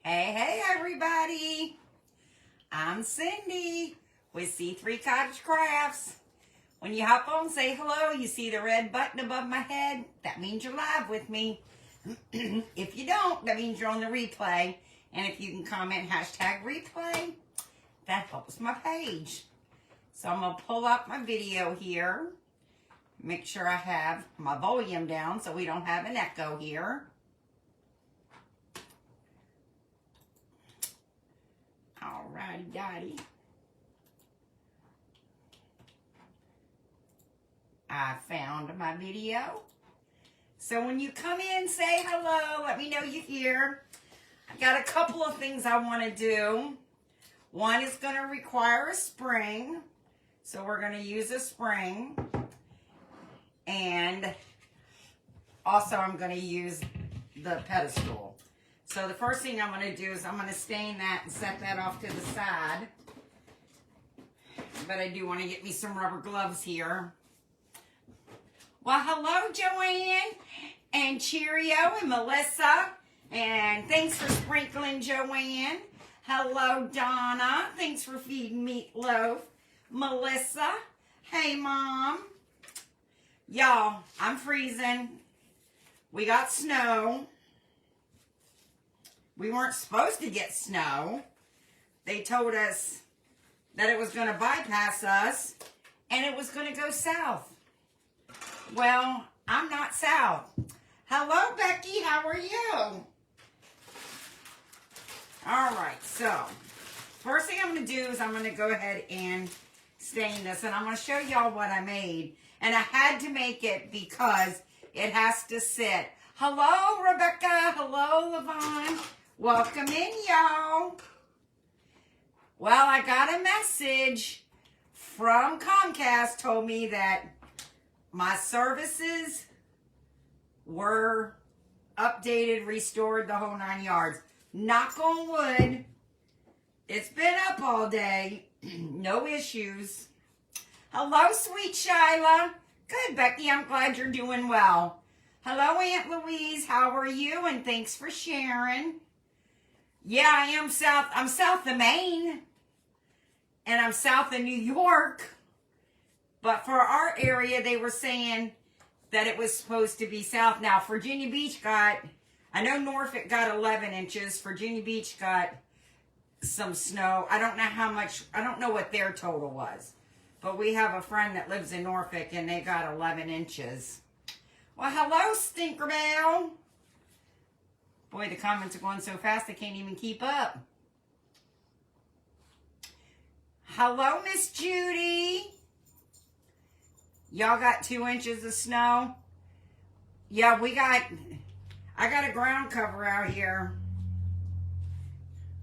Hey, everybody. I'm Cindy with C3 Cottage Crafts. When you hop on, say hello. You see the red button above my head? That means you're live with me. If you don't, that means you're on the replay. And if you can comment hashtag replay, that helps my page. So I'm going to pull up my video here. Make sure I have my volume down so we don't have an echo here. Alrighty, daddy. I found my video. So when you come in, say hello. Let me know you're here. I got a couple of things I want to do. One is going to require a spring. So we're going to use a spring. And also I'm going to use the pedestal. So the first thing I'm going to do is I'm going to stain that and set that off to the side. But I do want to get me some rubber gloves here. Well, hello, Joanne and Cheerio and Melissa. And thanks for sprinkling, Joanne. Hello, Donna. Thanks for feeding Meatloaf. Melissa. Hey, Mom. Y'all, I'm freezing. We got snow. We weren't supposed to get snow. They told us that it was going to bypass us and it was going to go south. Well, I'm not south. Hello, Becky. How are you? All right. So, first thing I'm going to do is I'm going to go ahead and stain this. And I'm going to show y'all what I made. And I had to make it because it has to sit. Hello, Rebecca. Hello, Levon. Welcome in, y'all. Well, I got a message from Comcast told me that my services were updated, restored, the whole 9 yards. Knock on wood. It's been up all day. No issues. Hello, sweet Shyla. Good, Becky. I'm glad you're doing well. Hello, Aunt Louise. How are you? And thanks for sharing. Yeah, I am south. I'm south of Maine. And I'm south of New York. But for our area, they were saying that it was supposed to be south. Now, Virginia Beach got, I know Norfolk got 11 inches. Virginia Beach got some snow. I don't know how much, I don't know what their total was. But we have a friend that lives in Norfolk and they got 11 inches. Well, hello, Stinkerbell. Boy, the comments are going so fast I can't even keep up. Hello, Miss Judy. Y'all got 2 inches of snow? Yeah, I got a ground cover out here.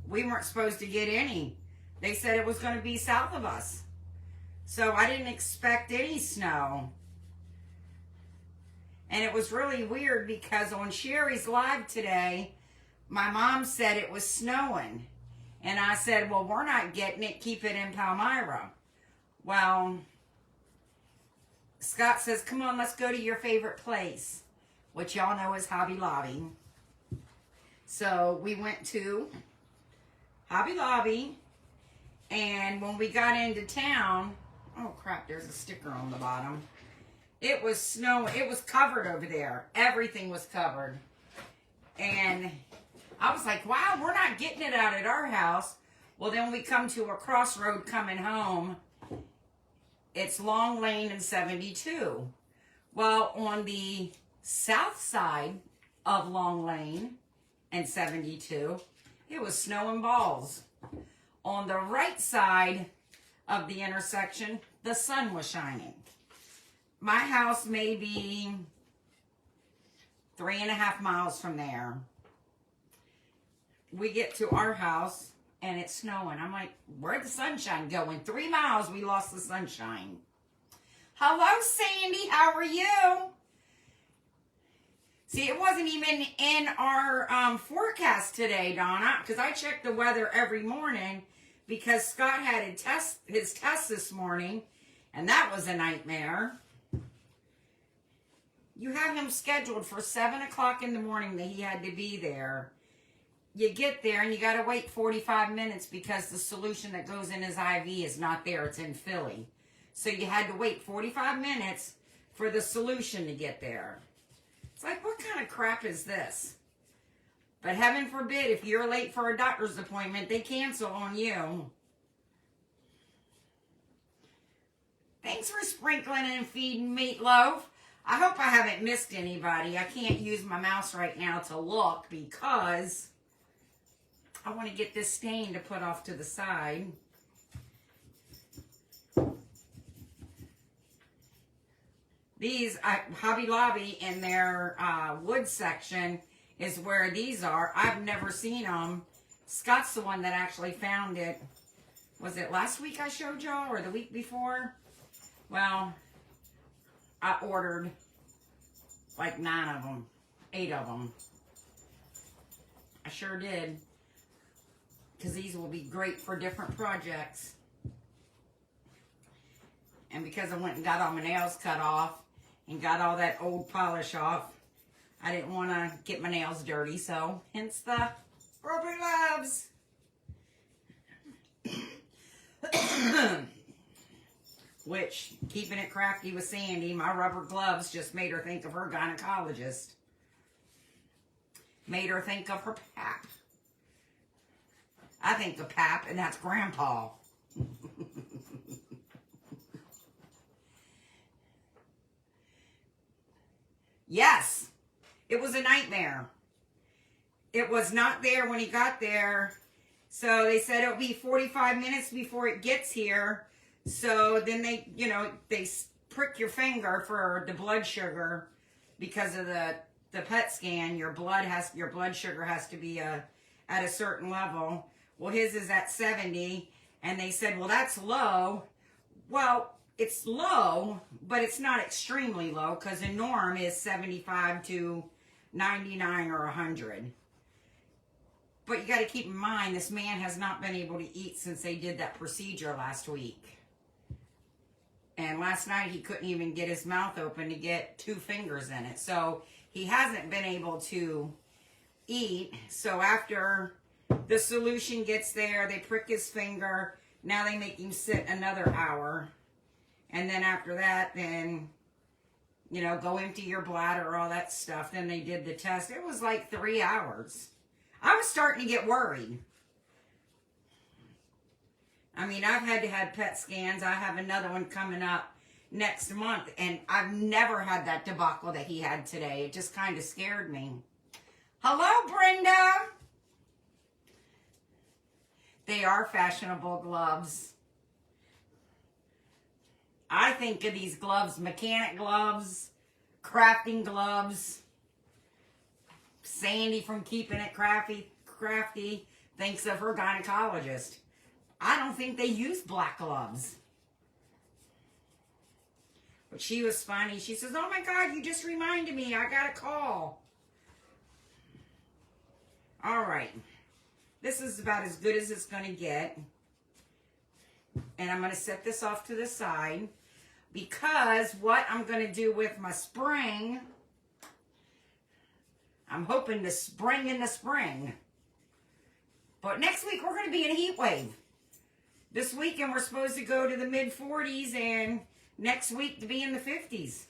We weren't supposed to get any. They said it was going to be south of us. So I didn't expect any snow. And it was really weird because on Sherry's Live today, my mom said it was snowing. And I said, well, we're not getting it. Keep it in Palmyra. Well, Scott says, come on, let's go to your favorite place, which y'all know is Hobby Lobby. So we went to Hobby Lobby. And when we got into town, oh crap, there's a sticker on the bottom. It was snowing. It was covered over there. Everything was covered. And I was like, wow, we're not getting it out at our house. Well, then we come to a crossroad coming home. It's Long Lane and 72. Well, on the south side of Long Lane and 72, it was snowing balls. On the right side of the intersection, the sun was shining. My house may be 3.5 miles from there. We get to our house and it's snowing. I'm like, where'd the sunshine go? In 3 miles, we lost the sunshine. Hello, Sandy. How are you? See, it wasn't even in our forecast today, Donna, because I check the weather every morning because Scott had his test this morning, and that was a nightmare. You have him scheduled for 7 o'clock in the morning that he had to be there. you get there and you got to wait 45 minutes because the solution that goes in his IV is not there. It's in Philly. So you had to wait 45 minutes for the solution to get there. It's like, what kind of crap is this? But heaven forbid, if you're late for a doctor's appointment, they cancel on you. Thanks for sprinkling and feeding Meatloaf. I hope I haven't missed anybody. I can't use my mouse right now to look because I want to get this stain to put off to the side. These, Hobby Lobby in their wood section is where these are. I've never seen them. Scott's the one that actually found it. Was it last week I showed y'all or the week before? Well, I ordered like 9 of them, 8 of them. I sure did. Because these will be great for different projects. And because I went and got all my nails cut off and got all that old polish off, I didn't want to get my nails dirty, so hence the rubber gloves. Which, keeping it crafty with Sandy, my rubber gloves just made her think of her gynecologist. Made her think of her pap. I think of pap, and that's Grandpa. Yes, it was a nightmare. It was not there when he got there. So they said it'll be 45 minutes before it gets here. So then they, you know, they prick your finger for the blood sugar because of the PET scan. Your blood sugar has to be at a certain level. Well, his is at 70, and they said, well, that's low. Well, it's low, but it's not extremely low because the norm is 75 to 99 or 100. But you got to keep in mind, this man has not been able to eat since they did that procedure last week. And last night, he couldn't even get his mouth open to get 2 fingers in it. So he hasn't been able to eat. So after the solution gets there, they prick his finger. Now they make him sit another hour. And then after that, then, you know, go empty your bladder, all that stuff. Then they did the test. It was like 3 hours. I was starting to get worried. I mean, I've had to have PET scans. I have another one coming up next month. And I've never had that debacle that he had today. It just kind of scared me. Hello, Brenda. They are fashionable gloves. I think of these gloves, mechanic gloves, crafting gloves. Sandy from Keeping It Crafty thinks of her gynecologist. I don't think they use black gloves. But she was funny. She says, oh my God, you just reminded me. I got a call. All right. This is about as good as it's going to get. And I'm going to set this off to the side. Because what I'm going to do with my spring, I'm hoping to spring in the spring. But next week we're going to be in a heat wave. This weekend we're supposed to go to the mid-40s and next week to be in the 50s.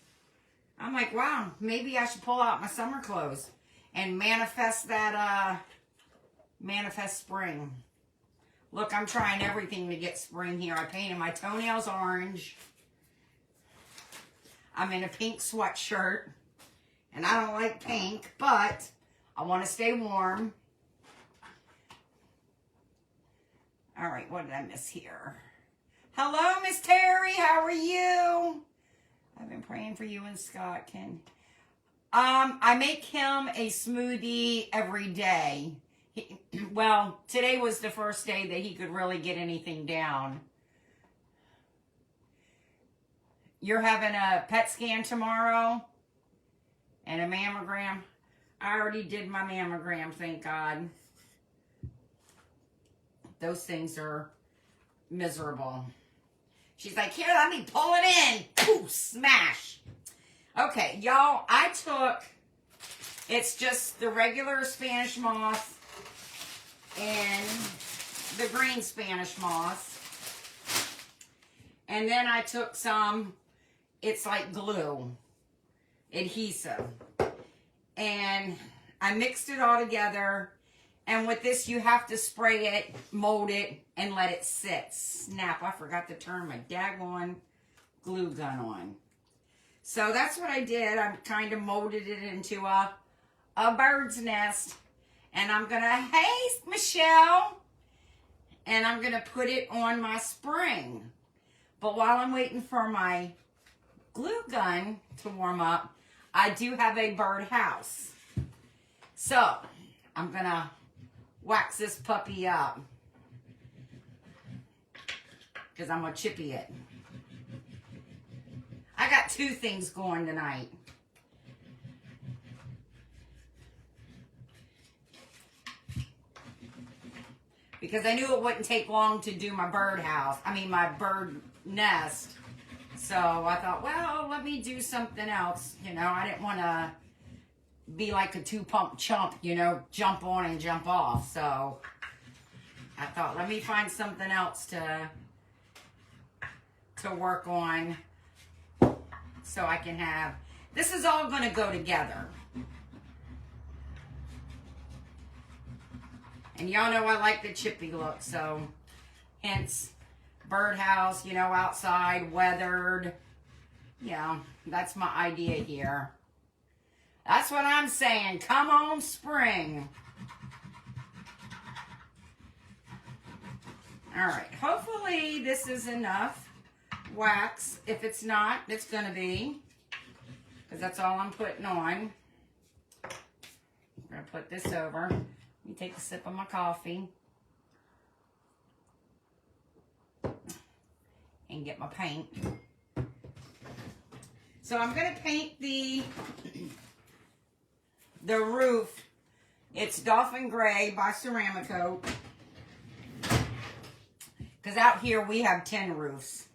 I'm like, wow, maybe I should pull out my summer clothes and manifest that, manifest spring. Look, I'm trying everything to get spring here. I painted my toenails orange. I'm in a pink sweatshirt. And I don't like pink, but I want to stay warm. All right, what did I miss here? Hello, Miss Terry. How are you? I've been praying for you and Scott. I make him a smoothie every day. Well, today was the first day that he could really get anything down. You're having a PET scan tomorrow and a mammogram. I already did my mammogram, thank God. Those things are miserable. She's like, here, let me pull it in. Poof, smash. Okay, y'all, it's just the regular Spanish moss. and the green Spanish moss. And then I took some, it's like glue, adhesive. And I mixed it all together. And with this, you have to spray it, mold it, and let it sit. Snap, I forgot to turn my daggone glue gun on. So that's what I did. I kind of molded it into a bird's nest. And I'm going to, hey, Michelle. And I'm going to put it on my spring. But while I'm waiting for my glue gun to warm up, I do have a birdhouse. So I'm going to wax this puppy up because I'm going to chippy it. I got two things going tonight. Because I knew it wouldn't take long to do my birdhouse. I mean, my bird nest. So I thought, well, let me do something else. You know, I didn't want to be like a two-pump chump, you know, jump on and jump off. So I thought, let me find something else to work on so I can have, this is all going to go together. And y'all know I like the chippy look, so hence birdhouse, you know, outside, weathered. Yeah, that's my idea here. That's what I'm saying. Come on, spring. All right, hopefully this is enough wax. If it's not, it's going to be, because that's all I'm putting on. I'm going to put this over. Let me take a sip of my coffee and get my paint. So I'm going to paint the roof. It's Dolphin Gray by Ceramicoat. Because out here we have tin roofs.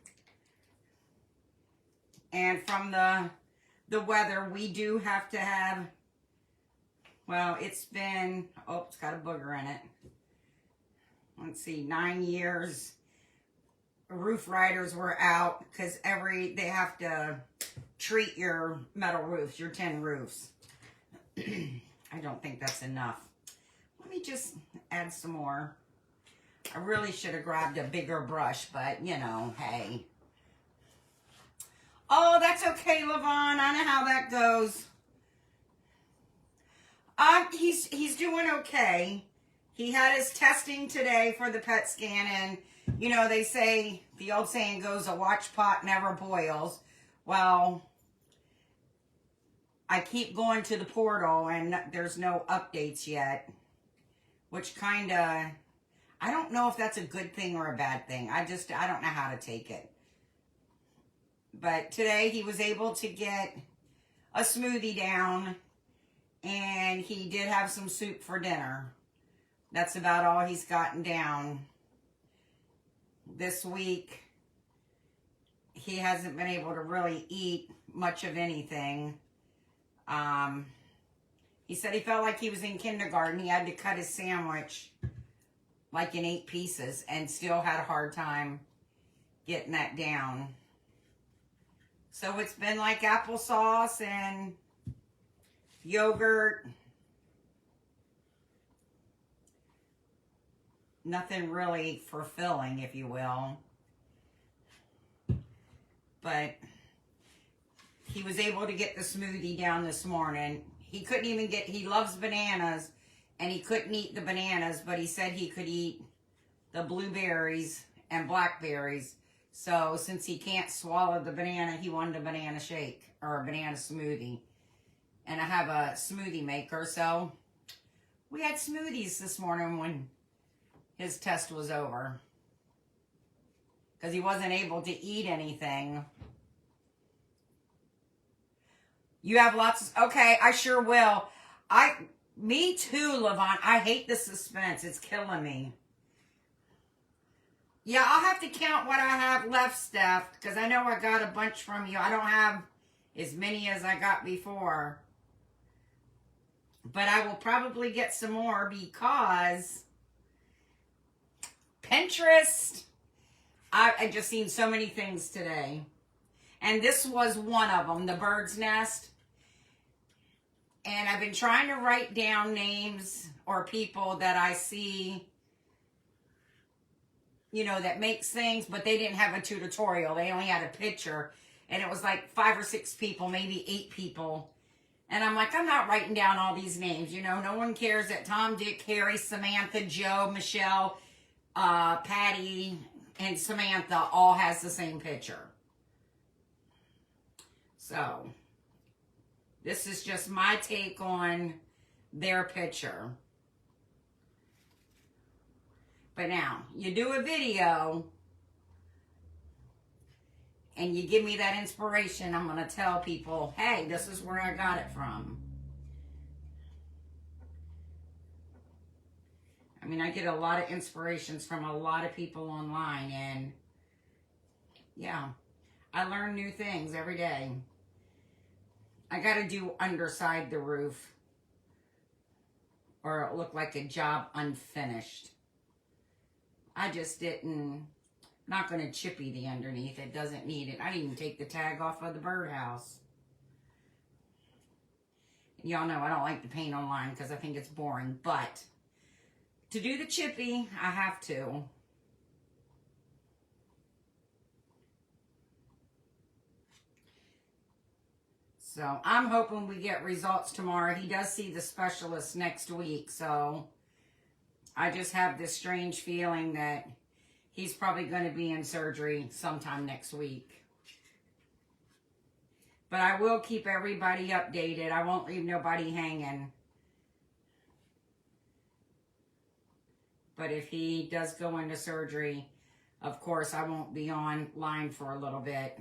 And from the weather, we do have to have, well, it's been, oh, it's got a booger in it. Let's see, 9 years. Roof riders were out because they have to treat your metal roofs, your tin roofs. I don't think that's enough. Let me just add some more. I really should have grabbed a bigger brush, but you know, hey. Oh, that's okay, Levon. I know how that goes. He's doing okay. He had his testing today for the PET scan, and you know, they say, the old saying goes, a watch pot never boils. Well, I keep going to the portal and there's no updates yet, which kind of, I don't know if that's a good thing or a bad thing. I don't know how to take it. But today he was able to get a smoothie down, and he did have some soup for dinner. That's about all he's gotten down. This week, he hasn't been able to really eat much of anything. He said he felt like he was in kindergarten. He had to cut his sandwich like in 8 pieces and still had a hard time getting that down. So it's been like applesauce and yogurt. Nothing really fulfilling, if you will. But he was able to get the smoothie down this morning. He couldn't even get, he loves bananas, and he couldn't eat the bananas, but he said he could eat the blueberries and blackberries. So since he can't swallow the banana, he wanted a banana shake or a banana smoothie. And I have a smoothie maker, so we had smoothies this morning when his test was over. Because he wasn't able to eat anything. You have lots of, okay, I sure will. Me too, Levon. I hate the suspense. It's killing me. Yeah, I'll have to count what I have left, Steph, because I know I got a bunch from you. I don't have as many as I got before. But I will probably get some more because Pinterest. I just seen so many things today. And this was one of them, the bird's nest. And I've been trying to write down names or people that I see, you know, that makes things, but they didn't have a tutorial. They only had a picture. And it was like 5 or 6 people, maybe 8 people. And I'm like, I'm not writing down all these names. You know, no one cares that Tom, Dick, Harry, Samantha, Joe, Michelle, Patty, and Samantha all has the same picture. So, this is just my take on their picture. But now, you do a video and you give me that inspiration, I'm going to tell people, hey, this is where I got it from. I mean, I get a lot of inspirations from a lot of people online, and yeah, I learn new things every day. I got to do underside the roof, or it looked like a job unfinished. I just didn't, not going to chippy the underneath. It doesn't need it. I didn't even take the tag off of the birdhouse. Y'all know I don't like to paint online because I think it's boring, but to do the chippy, I have to. So I'm hoping we get results tomorrow. He does see the specialist next week, so I just have this strange feeling that he's probably going to be in surgery sometime next week. But I will keep everybody updated. I won't leave nobody hanging. But if he does go into surgery, of course, I won't be online for a little bit,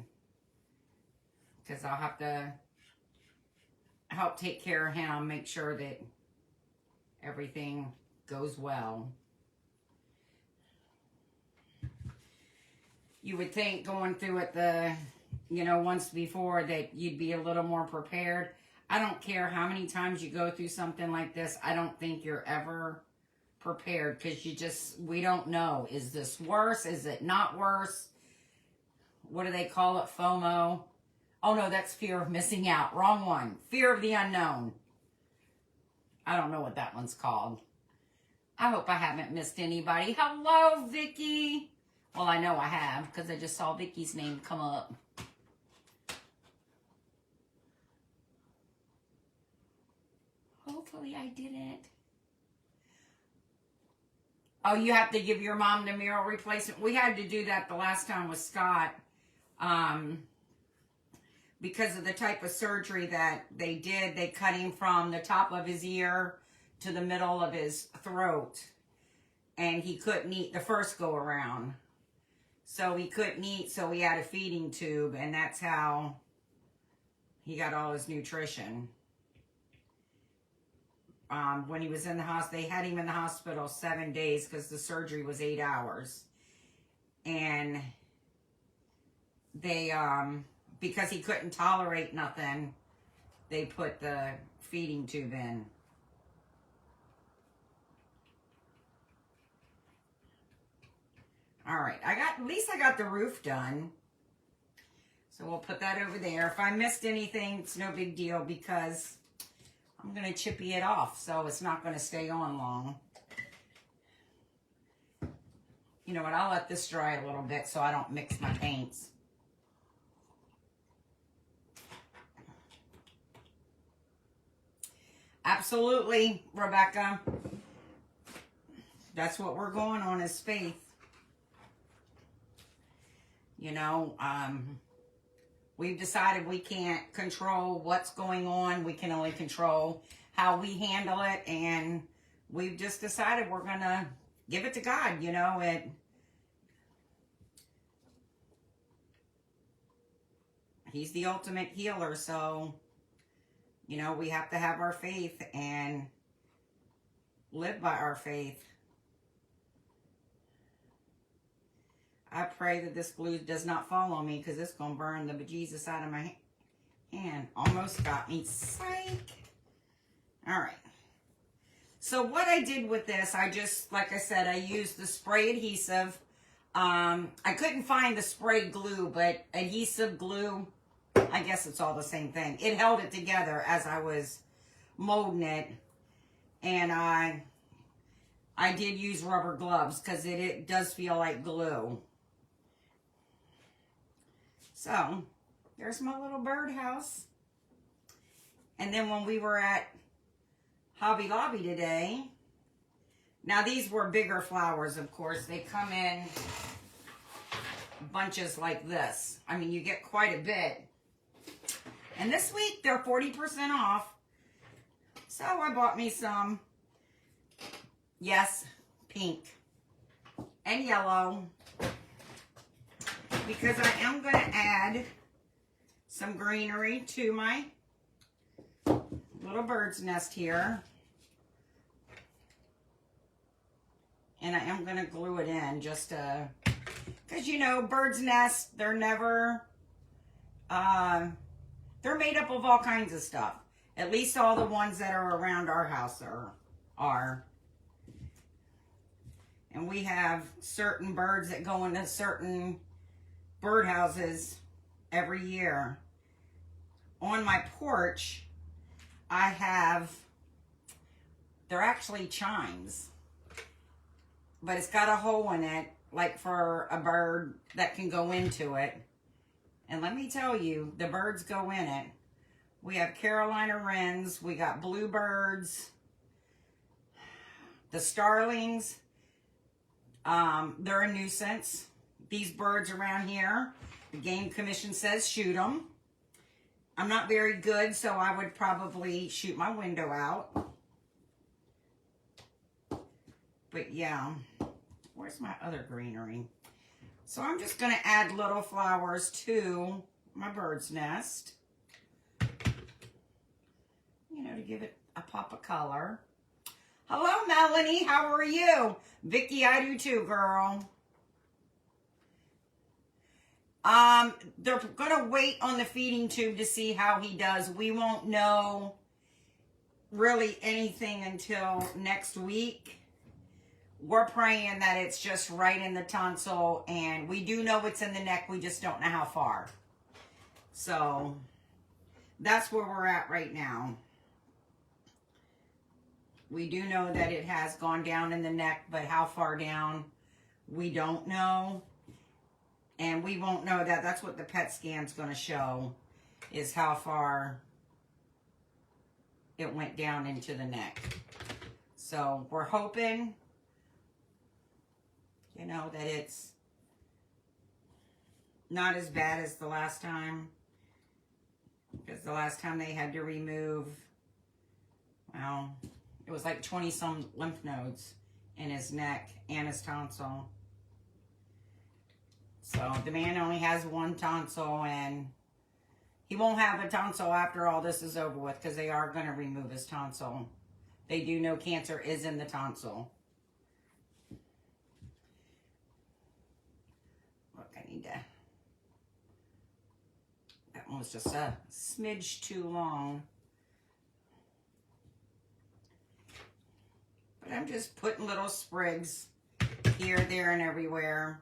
because I'll have to help take care of him, make sure that everything goes well. You would think going through it once before that you'd be a little more prepared. I don't care how many times you go through something like this. I don't think you're ever prepared, because we don't know. Is this worse? Is it not worse? What do they call it? FOMO? Oh no, that's fear of missing out. Wrong one. Fear of the unknown. I don't know what that one's called. I hope I haven't missed anybody. Hello, Vicky. Well, I know I have, because I just saw Vicky's name come up. Hopefully I didn't. Oh, you have to give your mom the mirror replacement. We had to do that the last time with Scott. Because of the type of surgery that they did. They cut him from the top of his ear to the middle of his throat. And he couldn't eat the first go around. So he couldn't eat, so he had a feeding tube. And that's how he got all his nutrition. When he was in the hospital, they had him in the hospital 7 days because the surgery was 8 hours. And they, because he couldn't tolerate nothing, they put the feeding tube in. All right, at least I got the roof done. So we'll put that over there. If I missed anything, it's no big deal, because I'm going to chippy it off, so it's not going to stay on long. You know what, I'll let this dry a little bit so I don't mix my paints. Absolutely, Rebecca. That's what we're going on, is faith. You know, we've decided we can't control what's going on. We can only control how we handle it. And we've just decided we're going to give it to God. You know, He's the ultimate healer. So, you know, we have to have our faith and live by our faith. I pray that this glue does not fall on me, because it's going to burn the bejesus out of my hand. Almost got me. Psych. All right. So what I did with this, I just, like I said, I used the spray adhesive. I couldn't find the spray glue, but adhesive glue, I guess it's all the same thing. It held it together as I was molding it. And I did use rubber gloves because it does feel like glue. So, there's my little birdhouse. And then when we were at Hobby Lobby today, now these were bigger flowers, of course. They come in bunches like this. I mean, you get quite a bit. And this week, they're 40% off. So I bought me some, yes, pink and yellow, because I am going to add some greenery to my little bird's nest here. And I am going to glue it in just because, you know, bird's nests, they're never, they're made up of all kinds of stuff. At least all the ones that are around our house are. And we have certain birds that go into certain birdhouses every year. On my porch, I have, they're actually chimes. But it's got a hole in it, like for a bird that can go into it. And let me tell you, the birds go in it. We have Carolina wrens, we got bluebirds, the starlings, they're a nuisance. These birds around here, the Game Commission says shoot them. I'm not very good, so I would probably shoot my window out. But yeah, where's my other greenery? So I'm just going to add little flowers to my bird's nest. You know, to give it a pop of color. Hello, Melanie. How are you? Vicky, I do too, girl. They're going to wait on the feeding tube to see how he does. We won't know really anything until next week. We're praying that it's just right in the tonsil, and we do know it's in the neck. We just don't know how far. So that's where we're at right now. We do know that it has gone down in the neck, but how far down, we don't know. And we won't know that. That's what the PET scan's going to show, is how far it went down into the neck. So we're hoping, you know, that it's not as bad as the last time. Because the last time they had to remove, well, it was like 20-some lymph nodes in his neck and his tonsil. So the man only has one tonsil, and he won't have a tonsil after all this is over with, because they are going to remove his tonsil. They do know cancer is in the tonsil. Look, I need to... That one was just a smidge too long. But I'm just putting little sprigs here, there, and everywhere.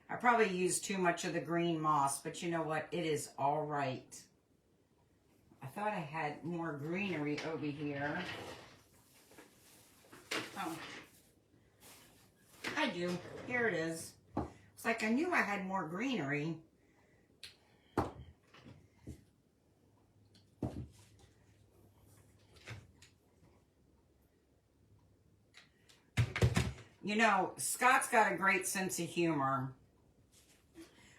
I probably used too much of the green moss, but you know what? It is all right. I thought I had more greenery over here. Oh, I do. Here it is. It's like I knew I had more greenery. You know, Scott's got a great sense of humor.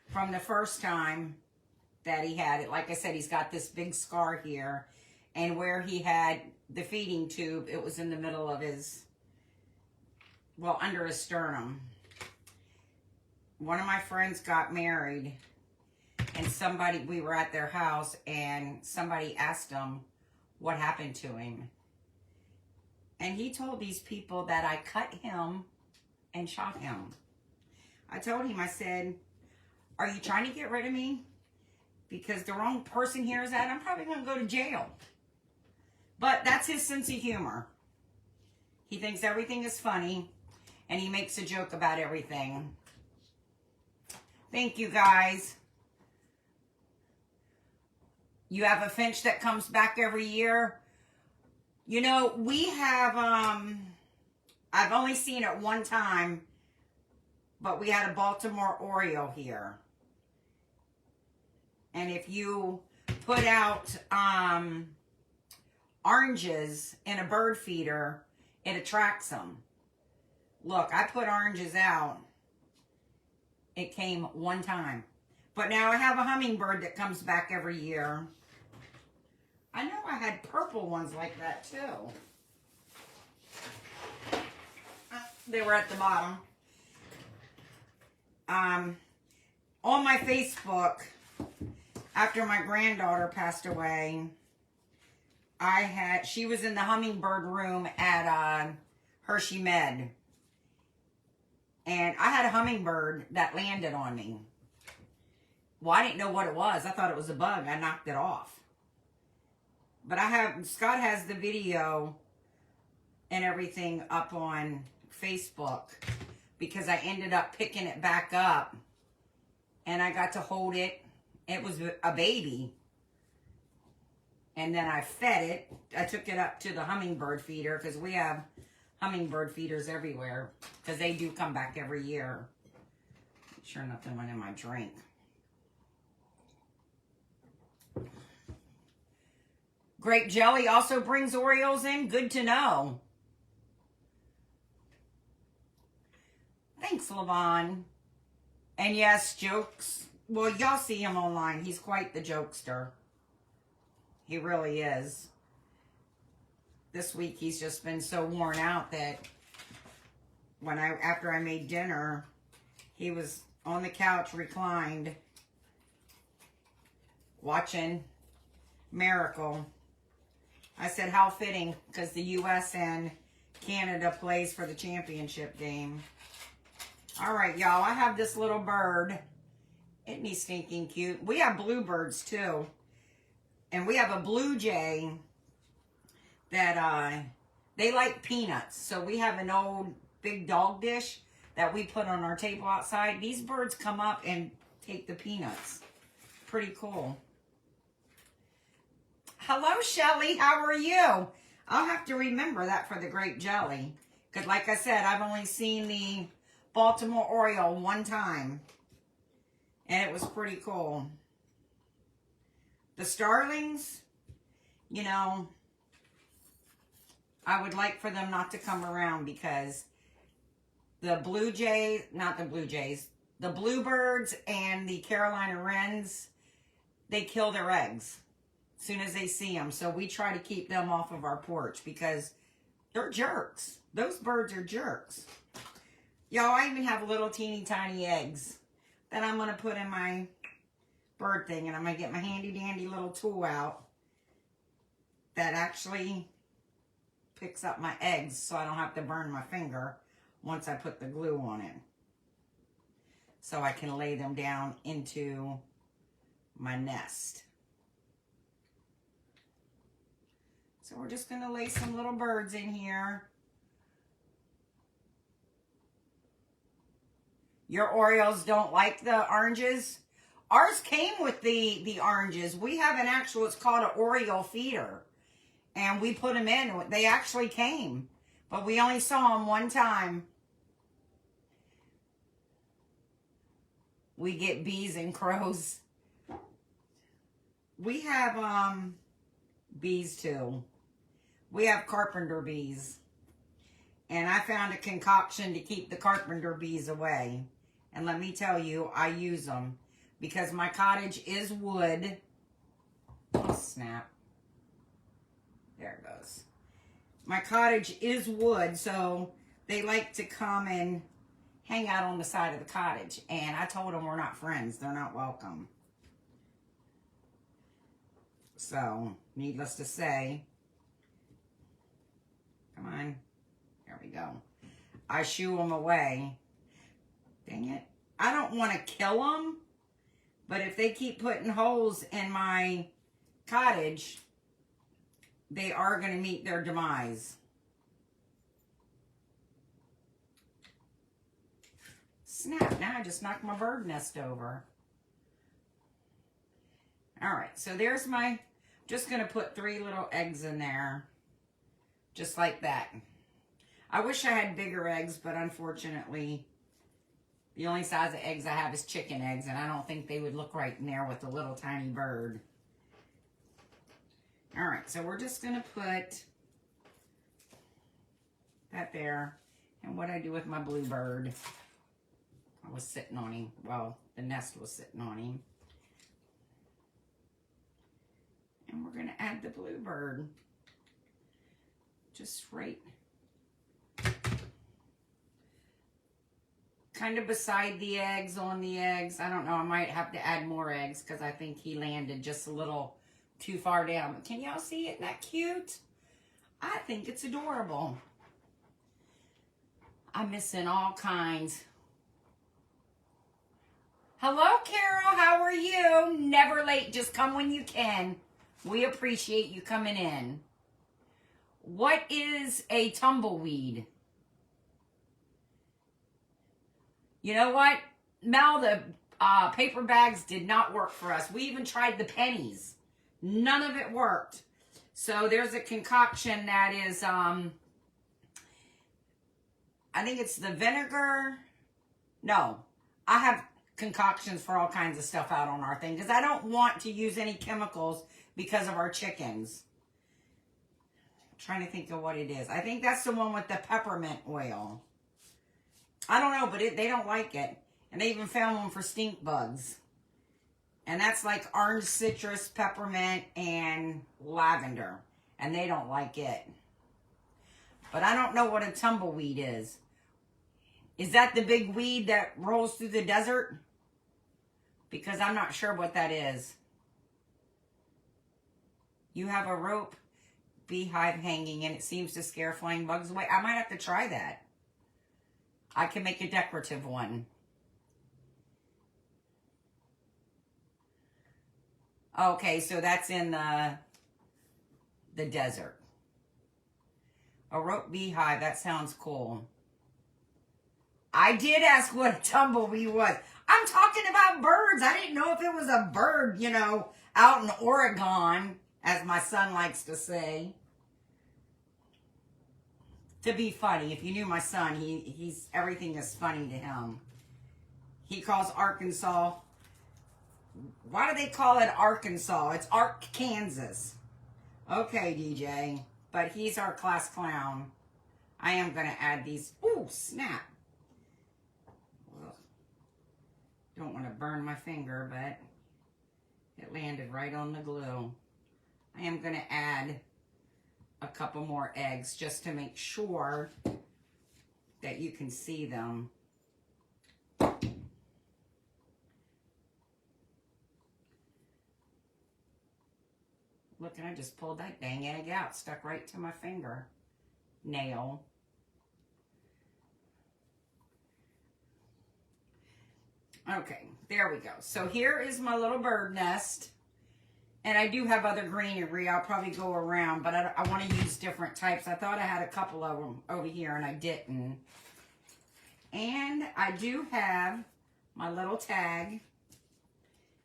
From the first time that he had it, like I said, he's got this big scar here, and where he had the feeding tube, it was in the middle of his, well, under his sternum. One of my friends got married, and somebody, we were at their house, and somebody asked him what happened to him. And he told these people that I cut him and shot him. I told him, I said, are you trying to get rid of me? Because the wrong person hears that, I'm probably going to go to jail. But that's his sense of humor. He thinks everything is funny, and he makes a joke about everything. Thank you, guys. You have a finch that comes back every year. You know, we have, I've only seen it one time, but we had a Baltimore Oriole here. And if you put out oranges in a bird feeder, it attracts them. Look, I put oranges out. It came one time. But now I have a hummingbird that comes back every year. I know I had purple ones like that too. They were at the bottom. On my Facebook, after my granddaughter passed away, she was in the hummingbird room at Hershey Med. And I had a hummingbird that landed on me. Well, I didn't know what it was. I thought it was a bug. I knocked it off. But Scott has the video and everything up on Facebook because I ended up picking it back up and I got to hold it. It was a baby. And then I fed it. I took it up to the hummingbird feeder because we have hummingbird feeders everywhere because they do come back every year. Sure nothing went in my drink. Grape jelly also brings Orioles in. Good to know. Thanks, Levon. And yes, jokes. Well, y'all see him online. He's quite the jokester. He really is. This week he's just been so worn out that after I made dinner, he was on the couch reclined watching Miracle. I said, how fitting, because the U.S. and Canada plays for the championship game. All right, y'all, I have this little bird. Isn't he stinking cute? We have bluebirds, too. And we have a blue jay that they like peanuts. So we have an old big dog dish that we put on our table outside. These birds come up and take the peanuts. Pretty cool. Hello, Shelly. How are you? I'll have to remember that for the grape jelly. Because like I said, I've only seen the Baltimore Oriole one time. And it was pretty cool. The starlings, you know, I would like for them not to come around because the blue jays, not the blue jays, the bluebirds and the Carolina wrens, they kill their eggs as soon as they see them. So we try to keep them off of our porch because they're jerks. Those birds are jerks. Y'all, I even have little teeny tiny eggs that I'm going to put in my bird thing. And I'm going to get my handy dandy little tool out that actually picks up my eggs so I don't have to burn my finger once I put the glue on it. So I can lay them down into my nest. So we're just going to lay some little birds in here. Your Orioles don't like the oranges? Ours came with the oranges. We have an actual, it's called an Oriole feeder. And we put them in. They actually came. But we only saw them one time. We get bees and crows. We have bees too. We have carpenter bees. And I found a concoction to keep the carpenter bees away. And let me tell you, I use them. Because my cottage is wood. Oh, snap. There it goes. My cottage is wood, so they like to come and hang out on the side of the cottage. And I told them we're not friends. They're not welcome. So, needless to say, come on. There we go. I shoo them away. Dang it. I don't want to kill them, but if they keep putting holes in my cottage, they are going to meet their demise. snap. Now I just knocked my bird nest over. All right, so there's my, just gonna put 3 little eggs in there. Just like that. I wish I had bigger eggs, but unfortunately, the only size of eggs I have is chicken eggs, and I don't think they would look right in there with a little tiny bird. All right, so we're just gonna put that there. And what I do with my bluebird, I was sitting on him. Well, the nest was sitting on him. And we're gonna add the bluebird. Just right kind of beside the eggs, on the eggs. I don't know, I might have to add more eggs because I think he landed just a little too far down. But can y'all see it? Isn't that cute? I think it's adorable. I'm missing all kinds. Hello, Carol. How are you? Never late. Just come when you can. We appreciate you coming in. What is a tumbleweed? You know what? Mel, the paper bags did not work for us. We even tried the pennies. None of it worked. So there's a concoction that is, I think it's the vinegar. No, I have concoctions for all kinds of stuff out on our thing because I don't want to use any chemicals because of our chickens. I'm trying to think of what it is. I think that's the one with the peppermint oil. I don't know, but they don't like it. And they even found one for stink bugs. And that's like orange citrus, peppermint, and lavender. And they don't like it. But I don't know what a tumbleweed is. Is that the big weed that rolls through the desert? Because I'm not sure what that is. You have a rope beehive hanging and it seems to scare flying bugs away. I might have to try that. I can make a decorative one. Okay, so that's in the desert. A rope beehive, that sounds cool. I did ask what a tumbleweed was. I'm talking about birds. I didn't know if it was a bird, you know, out in Oregon, as my son likes to say. To be funny. If you knew my son, he's everything is funny to him. He calls Arkansas. Why do they call it Arkansas? It's Kansas. Okay, DJ. But he's our class clown. I am going to add these. Ooh, snap. Well, don't want to burn my finger, but it landed right on the glue. I am going to add a couple more eggs just to make sure that you can see them. Look, and I just pulled that dang egg out, stuck right to my finger nail. Okay, there we go. So here is my little bird nest. And I do have other greenery. I'll probably go around, but I want to use different types. I thought I had a couple of them over here, and I didn't. And I do have my little tag.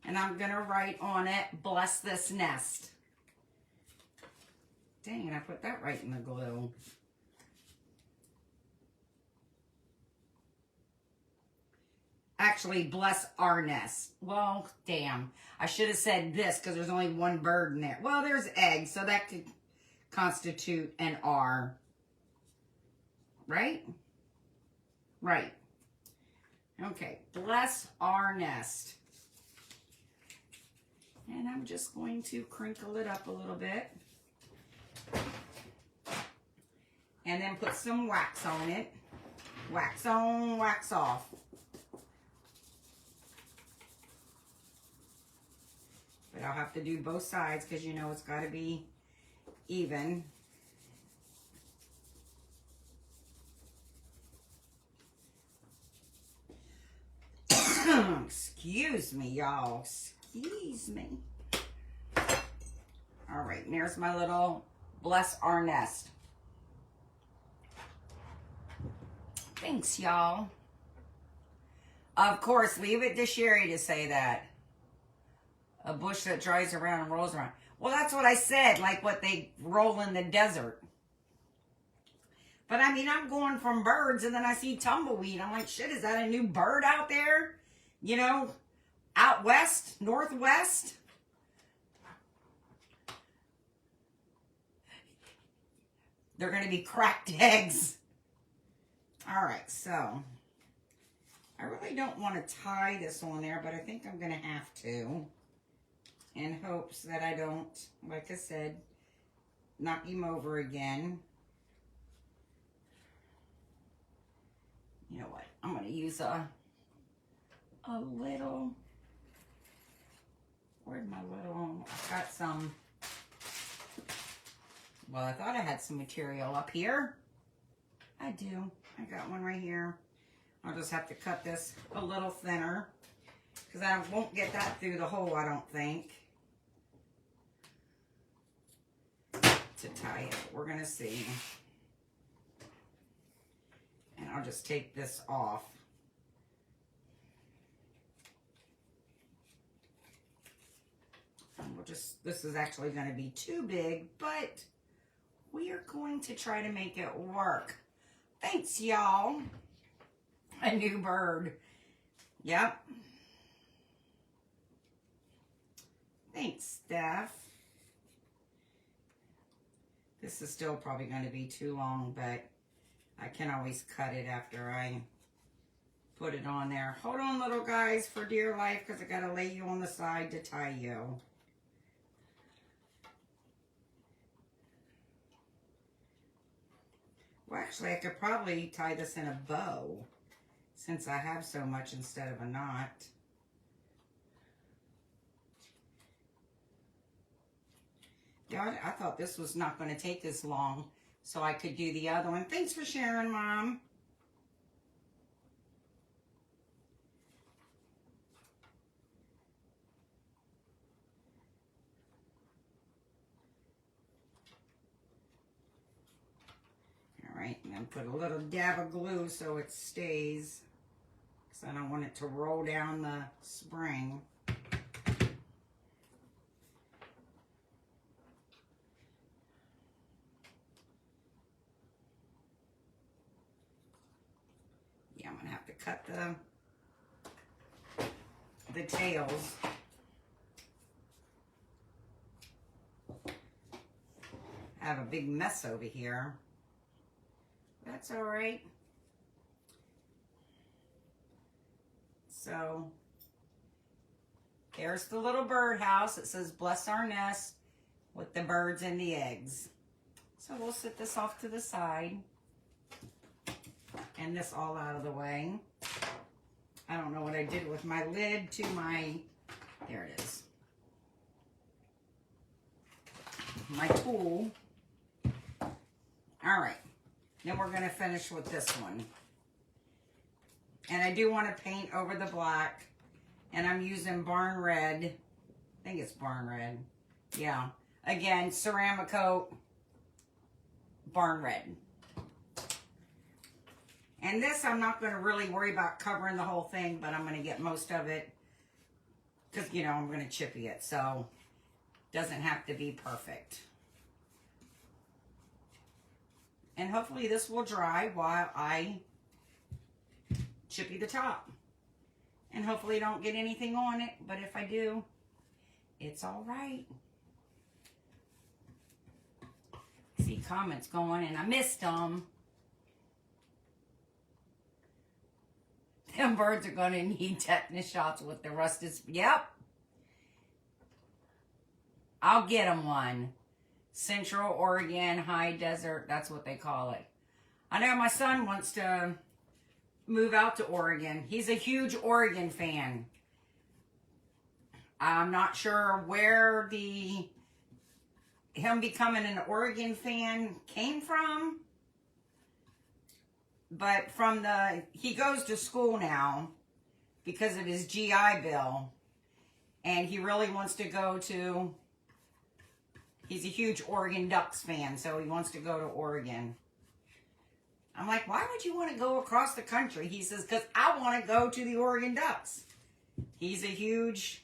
And I'm going to write on it, bless this nest. Dang it, I put that right in the glue. Actually, bless our nest. Well, damn. I should have said this because there's only one bird in there. Well, there's eggs, so that could constitute an R. Right? Right. Okay, bless our nest. And I'm just going to crinkle it up a little bit. And then put some wax on it. Wax on, wax off. But I'll have to do both sides because you know it's got to be even. Excuse me, y'all. Excuse me. All right, and there's my little bless our nest. Thanks, y'all. Of course, leave it to Sherry to say that. A bush that drives around and rolls around. Well, that's what I said, like what they roll in the desert. But I mean, I'm going from birds and then I see tumbleweed. I'm like, shit, is that a new bird out there? You know, out west, northwest? They're going to be cracked eggs. All right, so I really don't want to tie this on there, but I think I'm going to have to, in hopes that I don't, like I said, knock him over again. You know what? I'm going to use a little, where'd my little, I got some, well, I thought I had some material up here. I do. I got one right here. I'll just have to cut this a little thinner because I won't get that through the hole, I don't think, to tie it. We're going to see. And I'll just take this off. And we'll just, this is actually going to be too big, but we are going to try to make it work. Thanks, y'all. A new bird. Yep. Thanks, Steph. This is still probably going to be too long, but I can always cut it after I put it on there. Hold on, little guys, for dear life, because I got to lay you on the side to tie you. Well, actually, I could probably tie this in a bow since I have so much instead of a knot. Yeah, I thought this was not going to take this long, so I could do the other one. Thanks for sharing, Mom. Right, and then put a little dab of glue so it stays, because I don't want it to roll down the spring. Yeah, I'm going to have to cut the tails. I have a big mess over here. That's all right. So there's the little birdhouse. It says bless our nest with the birds and the eggs. So we'll set this off to the side and this all out of the way. I don't know what I did with my lid to my, there it is, my tool. All right. Then we're going to finish with this one. And I do want to paint over the black. And I'm using Barn Red. I think it's Barn Red. Yeah. Again, Ceramicoat Barn Red. And this I'm not going to really worry about covering the whole thing, but I'm going to get most of it. Because, you know, I'm going to chippy it. So, it doesn't have to be perfect. And hopefully this will dry while I chippy the top. And hopefully don't get anything on it. But if I do, it's all right. I see comments going and I missed them. Them birds are going to need tetanus shots with the rusted. Yep. I'll get them one. Central Oregon High Desert, that's what they call it. I know my son wants to move out to Oregon. He's a huge Oregon fan. I'm not sure where him becoming an Oregon fan came from. But he goes to school now because of his GI Bill. And he really wants to go to, he's a huge Oregon Ducks fan, so he wants to go to Oregon. I'm like, why would you want to go across the country? He says, because I want to go to the Oregon Ducks. He's a huge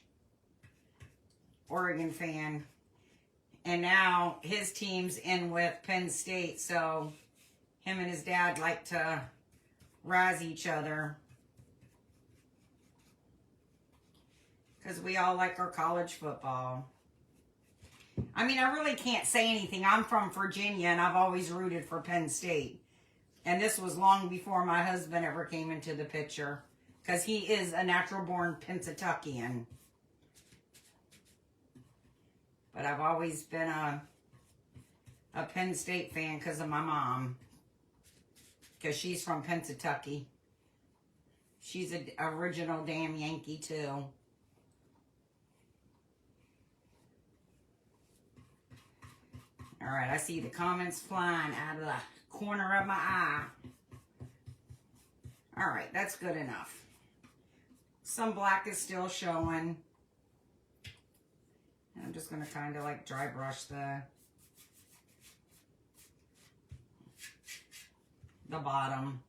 Oregon fan. And now his team's in with Penn State, so him and his dad like to razz each other. Because we all like our college football. I mean, I really can't say anything. I'm from Virginia, and I've always rooted for Penn State. And this was long before my husband ever came into the picture. Because he is a natural-born Pennsatuckian. But I've always been a Penn State fan because of my mom. Because she's from Pennsatucky. She's an original damn Yankee, too. All right, I see the comments flying out of the corner of my eye. All right, that's good enough. Some black is still showing. And I'm just going to kind of like dry brush the bottom.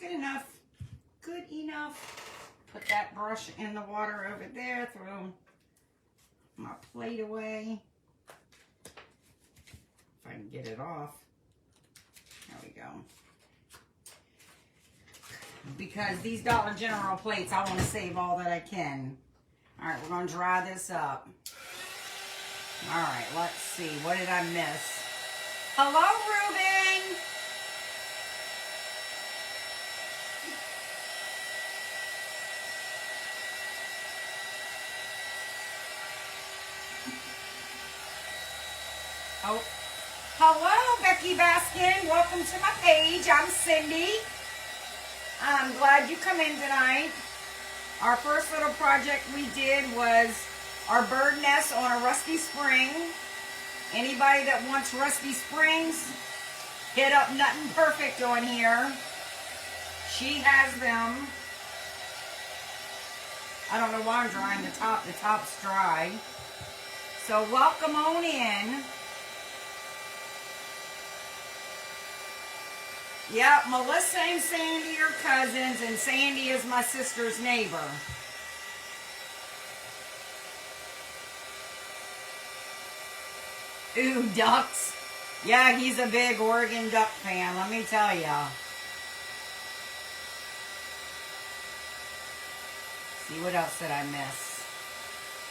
Good enough. Good enough. Put that brush in the water over there. Throw my plate away. If I can get it off. There we go. Because these Dollar General plates, I want to save all that I can. All right, we're going to dry this up. All right, let's see. What did I miss? Hello, Ruben. Oh, hello, Becky Baskin. Welcome to my page. I'm Cindy. I'm glad you come in tonight. Our first little project we did was our bird nest on a rusty spring. Anybody that wants rusty springs, hit up Nothing Perfect on here. She has them. I don't know why I'm drying the top. The top's dry. So welcome on in. Yep, Melissa and Sandy are cousins, and Sandy is my sister's neighbor. Ooh, ducks. Yeah, he's a big Oregon Duck fan, let me tell ya. See, what else did I miss?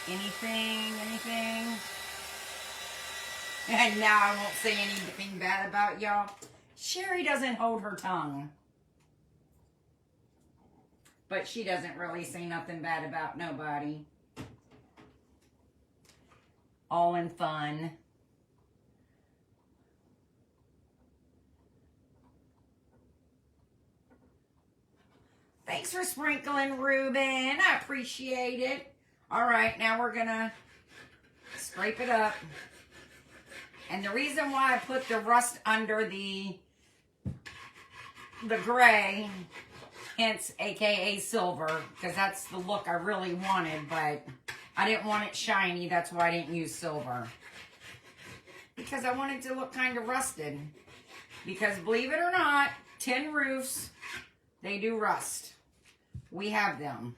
Anything? And now I won't say anything bad about y'all. Sherry doesn't hold her tongue. But she doesn't really say nothing bad about nobody. All in fun. Thanks for sprinkling, Ruben. I appreciate it. All right, now we're going to scrape it up. And the reason why I put the rust under the gray, hence aka silver, because that's the look I really wanted, but I didn't want it shiny. That's why I didn't use silver. Because I wanted to look kind of rusted. Because believe it or not, tin roofs, they do rust. We have them.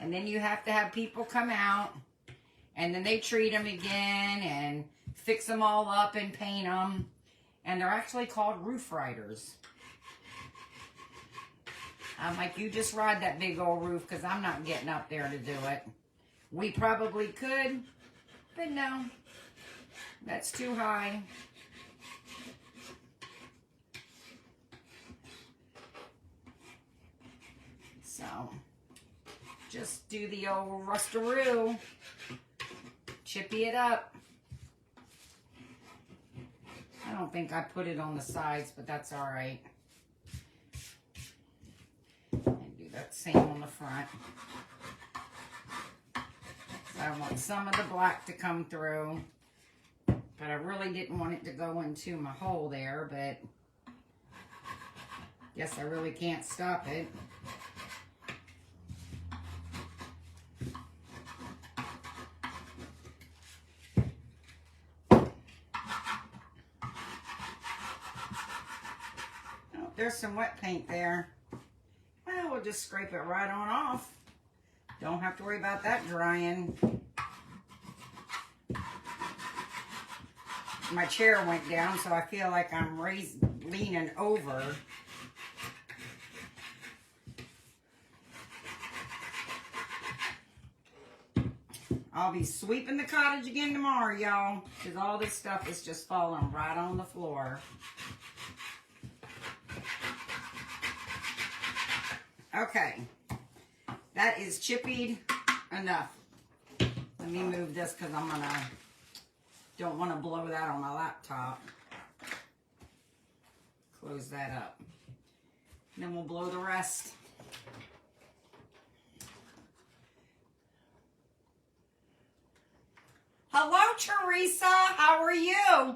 And then you have to have people come out, and then they treat them again, and fix them all up and paint them. And they're actually called roof riders. I'm like, you just ride that big old roof, because I'm not getting up there to do it. We probably could, but no. That's too high. So, just do the old rustaroo. Chippy it up. I don't think I put it on the sides, but that's all right. And do that same on the front. I want some of the black to come through, but I really didn't want it to go into my hole there, but guess I really can't stop it. there's some wet paint there. Well, we'll just scrape it right on off. Don't have to worry about that drying. My chair went down, so I feel like I'm leaning over. I'll be sweeping the cottage again tomorrow, y'all, because all this stuff is just falling right on the floor. Okay, that is chippied enough. Let me move this because don't want to blow that on my laptop. Close that up. And then we'll blow the rest. Hello, Teresa. How are you?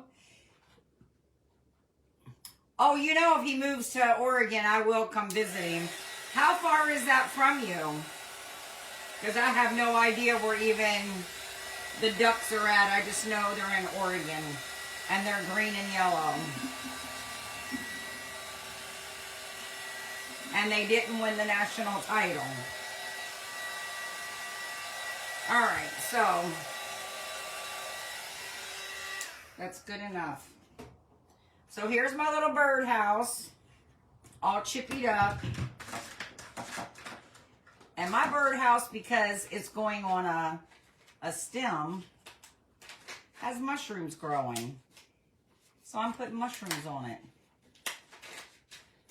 Oh, you know, if he moves to Oregon, I will come visit him. How far is that from you? Because I have no idea where even the ducks are at. I just know they're in Oregon. And they're green and yellow. And they didn't win the national title. All right, so that's good enough. So here's my little birdhouse, all chippied up. And my birdhouse, because it's going on a stem, has mushrooms growing. So I'm putting mushrooms on it.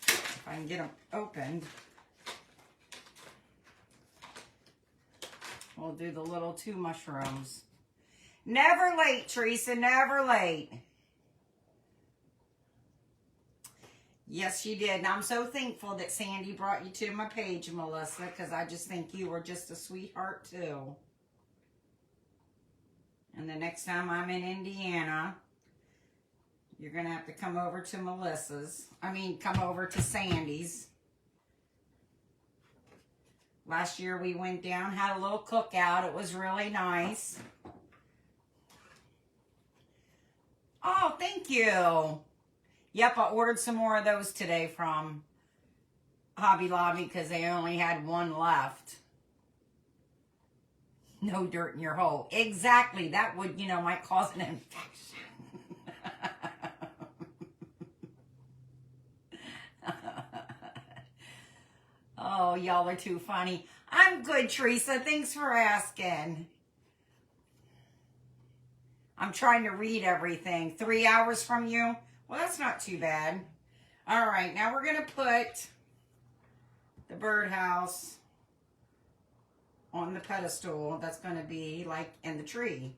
If I can get them opened. We'll do the little 2 mushrooms. Never late, Teresa, never late. Yes, you did. And I'm so thankful that Sandy brought you to my page, Melissa, because I just think you were just a sweetheart, too. And the next time I'm in Indiana, you're going to have to come over to Melissa's. Come over to Sandy's. Last year we went down, had a little cookout. It was really nice. Oh, thank you. Yep, I ordered some more of those today from Hobby Lobby because they only had 1 left. No dirt in your hole. Exactly. That would, might cause an infection. Oh, y'all are too funny. I'm good, Teresa. Thanks for asking. I'm trying to read everything. 3 hours from you? Well, that's not too bad. All right, now we're going to put the birdhouse on the pedestal. That's going to be like in the tree.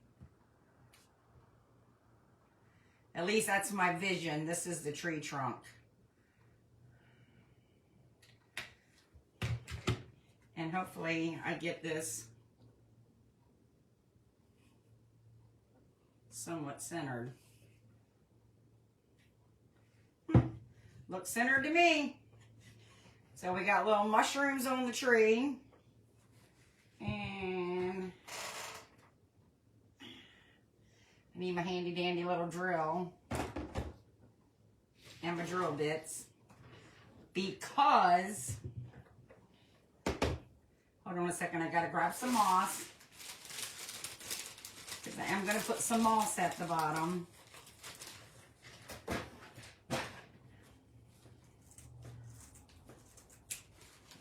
At least that's my vision. This is the tree trunk. And hopefully I get this somewhat centered. Looks centered to me. So we got little mushrooms on the tree. And I need my handy dandy little drill. And my drill bits. Because, hold on a second, I gotta grab some moss. Because I am gonna put some moss at the bottom.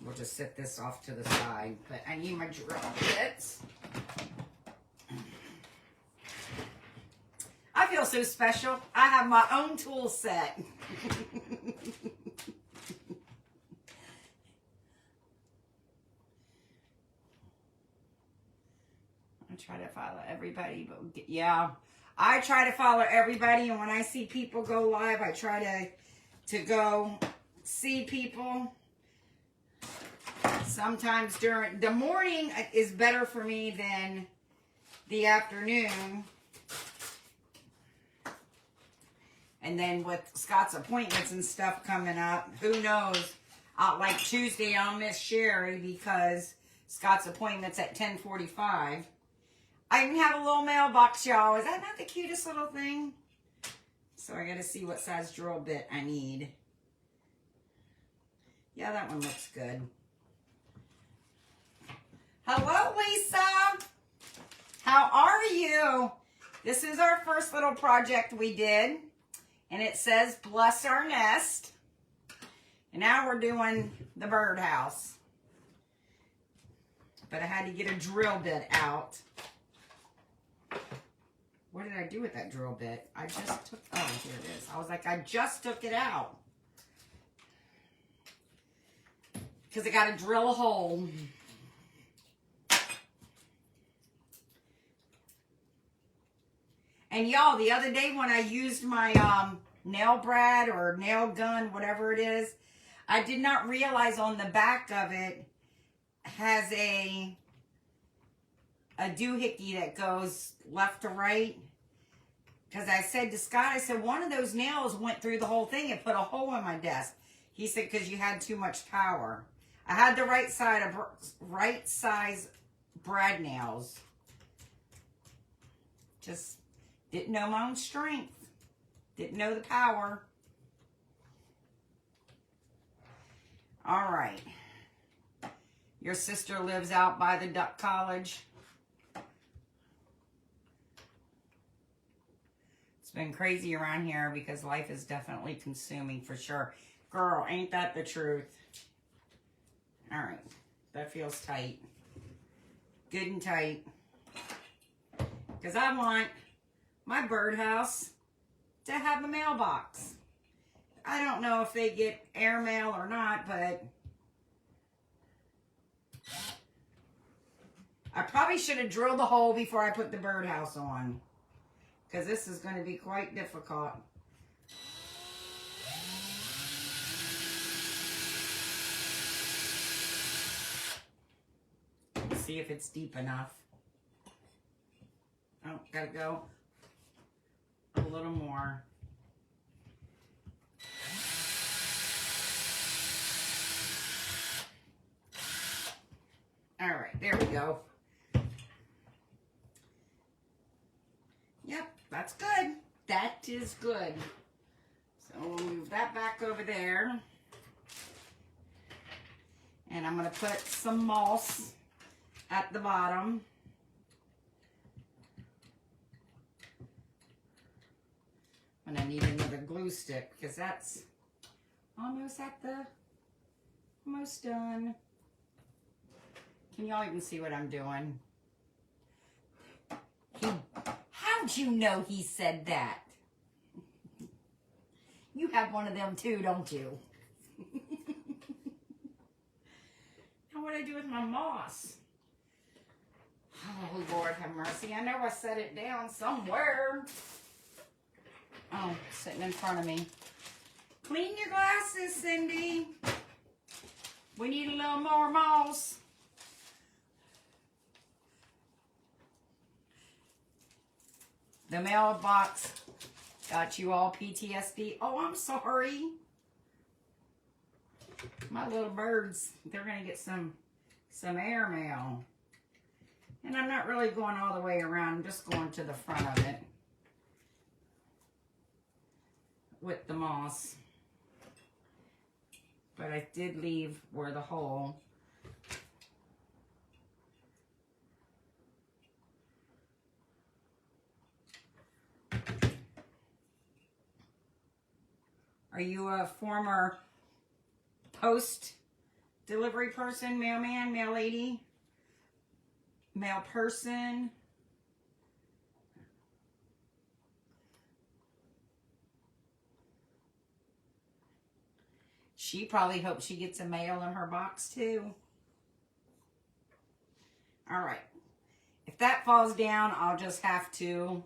We'll just set this off to the side, but I need my drill bits. I feel so special. I have my own tool set. I try to follow everybody, but yeah, I try to follow everybody, and when I see people go live, I try to go see people. Sometimes during the morning is better for me than the afternoon. And then with Scott's appointments and stuff coming up, who knows? Like Tuesday, I'll miss Sherry because Scott's appointment's at 10:45. I even have a little mailbox, y'all. Is that not the cutest little thing? So I got to see what size drill bit I need. Yeah, that one looks good. Hello, Lisa. How are you? This is our first little project we did. And it says, bless our nest. And now we're doing the birdhouse. But I had to get a drill bit out. What did I do with that drill bit? I just took, oh, here it is. I was like, I just took it out. Because I got to drill a hole. And y'all, the other day when I used my nail brad or nail gun, whatever it is, I did not realize on the back of it has a doohickey that goes left to right. Because I said to Scott, I said, one of those nails went through the whole thing and put a hole in my desk. He said, because you had too much power. I had the right size brad nails. Just didn't know my own strength. Didn't know the power. All right. Your sister lives out by the duck college. It's been crazy around here because life is definitely consuming for sure. Girl, ain't that the truth? All right. That feels tight. Good and tight. Because I want my birdhouse to have a mailbox. I don't know if they get airmail or not, but I probably should have drilled the hole before I put the birdhouse on, because this is going to be quite difficult. Let's see if it's deep enough. Oh, gotta go a little more. All right, there we go. Yep, that's good. That is good. So we'll move that back over there. And I'm going to put some moss at the bottom. And I need another glue stick because that's almost almost done. Can y'all even see what I'm doing? How'd you know he said that? You have one of them too, don't you? Now what do I do with my moss? Oh, Lord have mercy. I know I set it down somewhere. Oh, sitting in front of me. Clean your glasses, Cindy. We need a little more moss. The mailbox got you all PTSD. Oh, I'm sorry. My little birds, they're going to get some air mail. And I'm not really going all the way around. I'm just going to the front of it with the moss. But I did leave where the hole. Are you a former post delivery person, mailman, mail lady, mail person? She probably hopes she gets a mail in her box too. All right. If that falls down, I'll just have to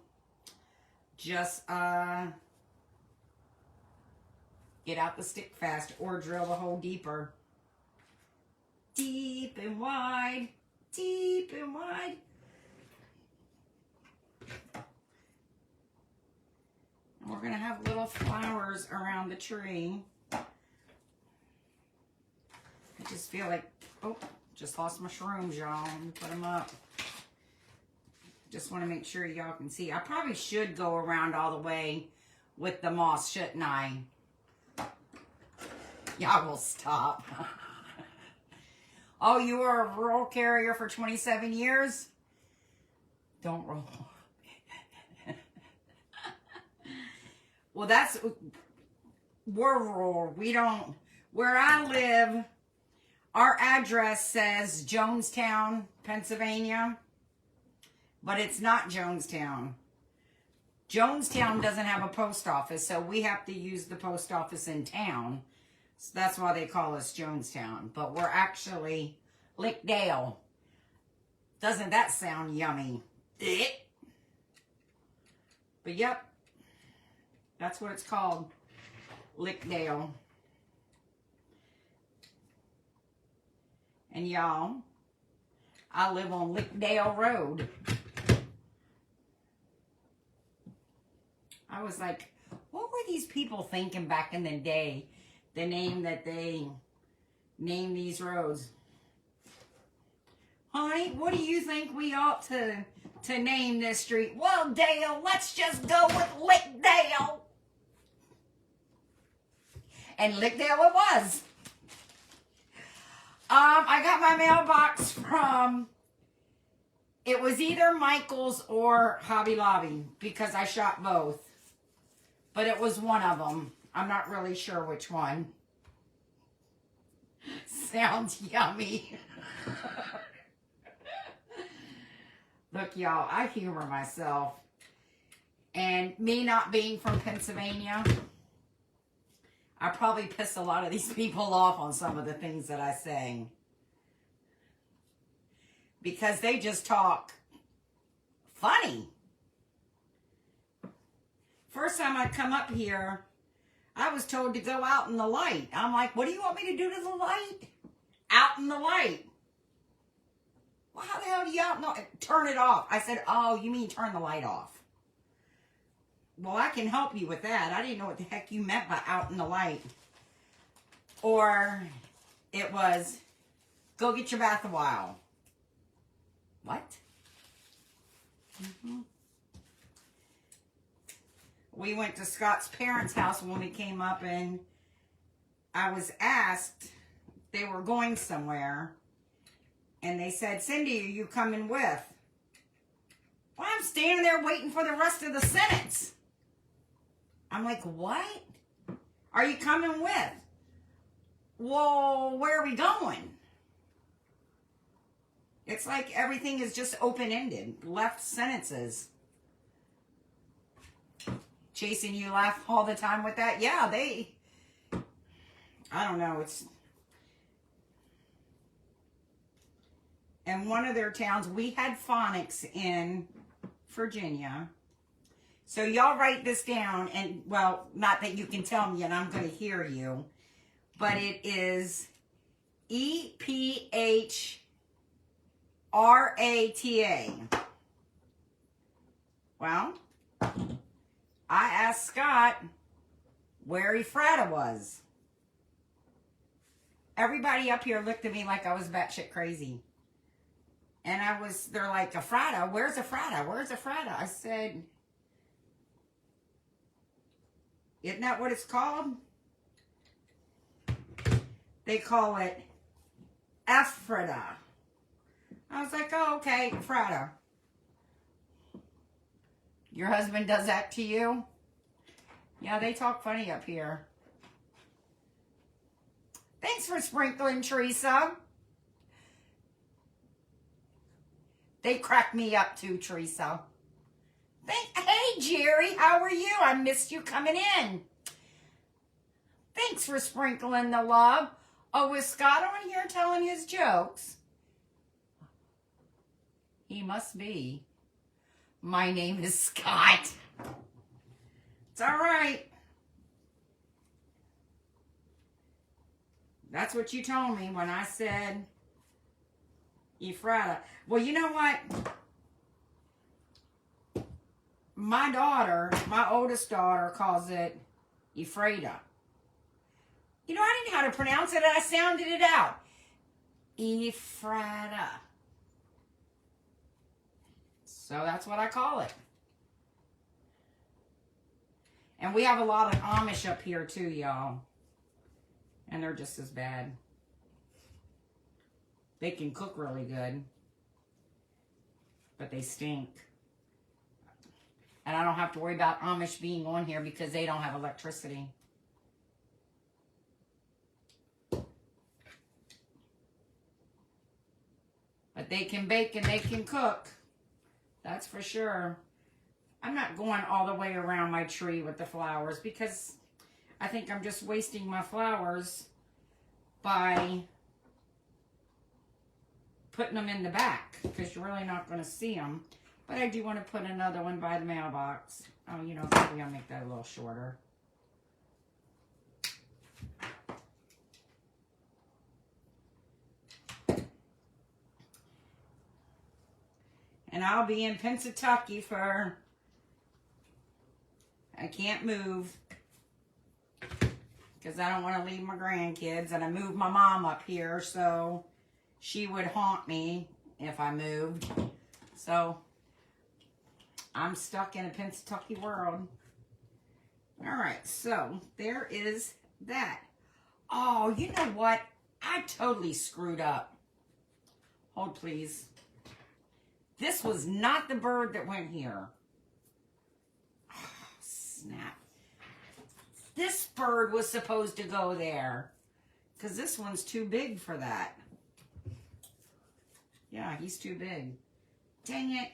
get out the stick fast or drill the hole deeper. Deep and wide. Deep and wide. And we're going to have little flowers around the tree. I just feel like, oh, just lost my shrooms, y'all. Let me put them up. Just want to make sure y'all can see. I probably should go around all the way with the moss, shouldn't I? Y'all will stop. Oh, you were a rural carrier for 27 years? Don't roll. Well, we're rural. We don't, where I live, our address says Jonestown, Pennsylvania, but it's not Jonestown. Jonestown doesn't have a post office, so we have to use the post office in town. So that's why they call us Jonestown. But we're actually Lickdale. Doesn't that sound yummy? But yep, that's what it's called. Lickdale. And y'all, I live on Lickdale Road. I was like, what were these people thinking back in the day? The name that they named these roads. Honey, what do you think we ought to name this street? Well, Dale, let's just go with Lickdale. And Lickdale it was. I got my mailbox from, it was either Michael's or Hobby Lobby because I shot both. But it was one of them. I'm not really sure which one. Sounds yummy. Look, y'all, I humor myself. And me not being from Pennsylvania, I probably piss a lot of these people off on some of the things that I say. Because they just talk funny. First time I come up here, I was told to go out in the light. I'm like, what do you want me to do to the light? Out in the light. Well, how the hell do you out in the light? Turn it off. I said, oh, you mean turn the light off. Well, I can help you with that. I didn't know what the heck you meant by out in the light. Or it was, go get your bath a while. What? We went to Scott's parents' house when we came up, and I was asked, they were going somewhere, and they said, Cindy, are you coming with? Well, I'm standing there waiting for the rest of the sentence. I'm like, what? Are you coming with? Well, where are we going? It's like everything is just open-ended, left sentences. Chasing you laugh all the time with that? Yeah, I don't know, it's... In one of their towns, we had phonics in Virginia. So y'all write this down, and, well, not that you can tell me and I'm going to hear you, but it is E-P-H-R-A-T-A. Well, I asked Scott where Ephrata was. Everybody up here looked at me like I was batshit crazy. And they're like, Ephrata? Where's Ephrata? Where's Ephrata? I said, isn't that what it's called? They call it Ephrata. I was like, oh, okay, Ephrata. Your husband does that to you? Yeah, they talk funny up here. Thanks for sprinkling, Teresa. They crack me up too, Teresa. Hey, Jerry, how are you? I missed you coming in. Thanks for sprinkling the love. Oh, is Scott on here telling his jokes? He must be. My name is Scott. It's all right. That's what you told me when I said Ephrata. Well, you know what? My daughter, my oldest daughter, calls it Ephrata. You know, I didn't know how to pronounce it, and I sounded it out. Ephrata. So that's what I call it. And we have a lot of Amish up here too, y'all. And they're just as bad. They can cook really good, but they stink. And I don't have to worry about Amish being on here because they don't have electricity. But they can bake and they can cook. That's for sure. I'm not going all the way around my tree with the flowers because I think I'm just wasting my flowers by putting them in the back because you're really not going to see them. But I do want to put another one by the mailbox. Oh, you know, maybe I'll make that a little shorter. And I'll be in Pennsatucky for, I can't move because I don't want to leave my grandkids. And I moved my mom up here so she would haunt me if I moved. So I'm stuck in a Pennsatucky world. All right, so there is that. Oh, you know what? I totally screwed up. Hold, please. This was not the bird that went here. Oh, snap. This bird was supposed to go there because this one's too big for that. Yeah, he's too big. Dang it.